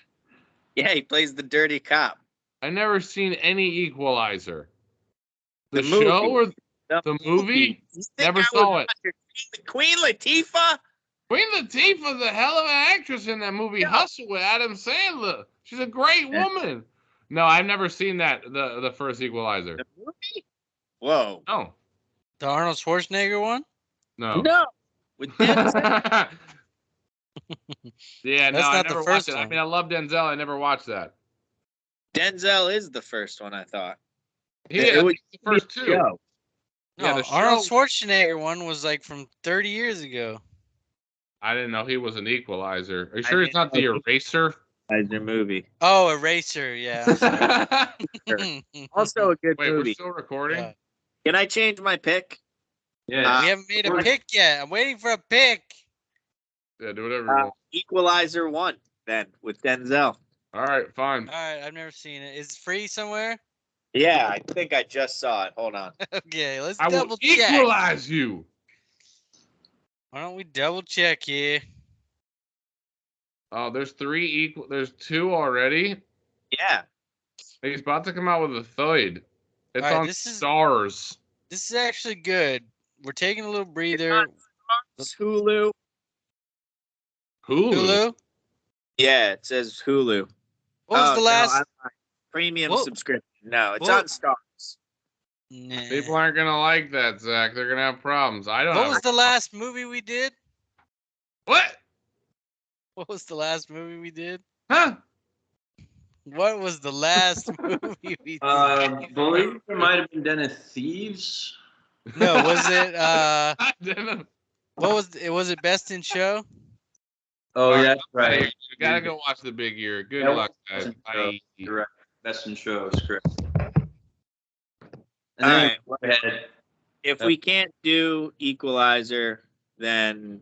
Yeah, he plays the dirty cop.
I never seen any Equalizer. The,
The movie.
show or the movie?
You think
Never
I
saw
would
it.
watch Queen Latifah?
Queen Latifah's a hell of an actress in that movie,
Yeah.
Hustle, with Adam Sandler. She's a great
Yeah.
woman. No, I've never seen that, the first Equalizer.
The movie? Whoa.
No.
The Arnold Schwarzenegger one?
No.
No. With Denzel.
Yeah, no,
That's
I
not the
never
first
watched it. I
one.
mean, I love Denzel. I never watched that.
Denzel is the first one, I thought.
Yeah,
It was
the first 2.
Show.
Yeah,
No,
the
Arnold
show-
Schwarzenegger one was like from 30 years ago.
I didn't know he was an Equalizer. Are you
I
sure he's
didn't
not the
know
Eraser?
As your movie.
Oh, Eraser, yeah. I'm sorry.
Also a good
Wait, we're
movie.
still recording?
Yeah.
Can I change my pick?
yeah.
We haven't made a
course.
pick yet. I'm waiting for a pick.
Yeah, do whatever you want.
Equalizer 1, then, with Denzel.
All right, fine.
All right, I've never seen it. Is it free somewhere?
Yeah, I think I just saw it. Hold on.
Okay, let's
I will
double check.
equalize you.
Why don't we double check here?
Oh, there's 3 there's 2 already.
Yeah.
He's about to come out with a third. It's
All right,
on
this is-
Stars.
This is actually good. We're taking a little breather.
It's Hulu.
Hulu.
Hulu?
Yeah, it says Hulu.
What was
Oh,
the
no,
last?
I'm not. Premium
Whoa.
subscription. No, it's
Whoa.
on Stars.
Nah.
People aren't gonna like that, Zach. They're gonna have problems. I don't
What
know.
was the last movie we did?
What?
What was the last movie we did?
Huh?
What was the last movie we did?
Believe it might have been Den of Thieves.
No, was it
I didn't.
what was it? Was it Best in Show?
Oh yeah,
Hey,
that's right.
you gotta go watch The Big Year. Good
Yeah,
luck, guys.
Best in Show.
Bye.
You're right. Best in shows, correct.
All
And then
right.
go ahead.
If we can't do Equalizer, then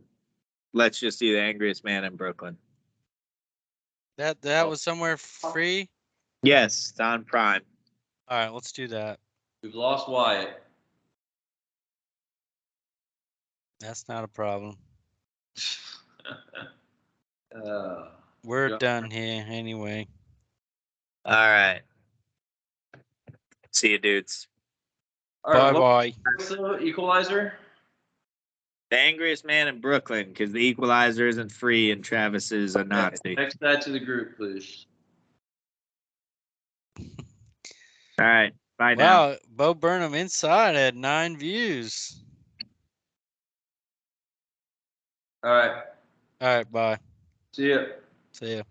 let's just do The Angriest Man in Brooklyn.
That was somewhere free.
Yes, it's on Prime.
All right, let's do that.
We've lost Wyatt.
That's not a problem.
We're
We're done here anyway.
All right. See you, dudes.
All right,
Bye.
what's the Equalizer?
The angriest man in Brooklyn, because the Equalizer isn't free and Travis is a Nazi.
Text that to the group, please.
All right. Bye now.
Wow, Bo Burnham Inside had 9 views.
All right.
All right, bye.
See ya.
See ya.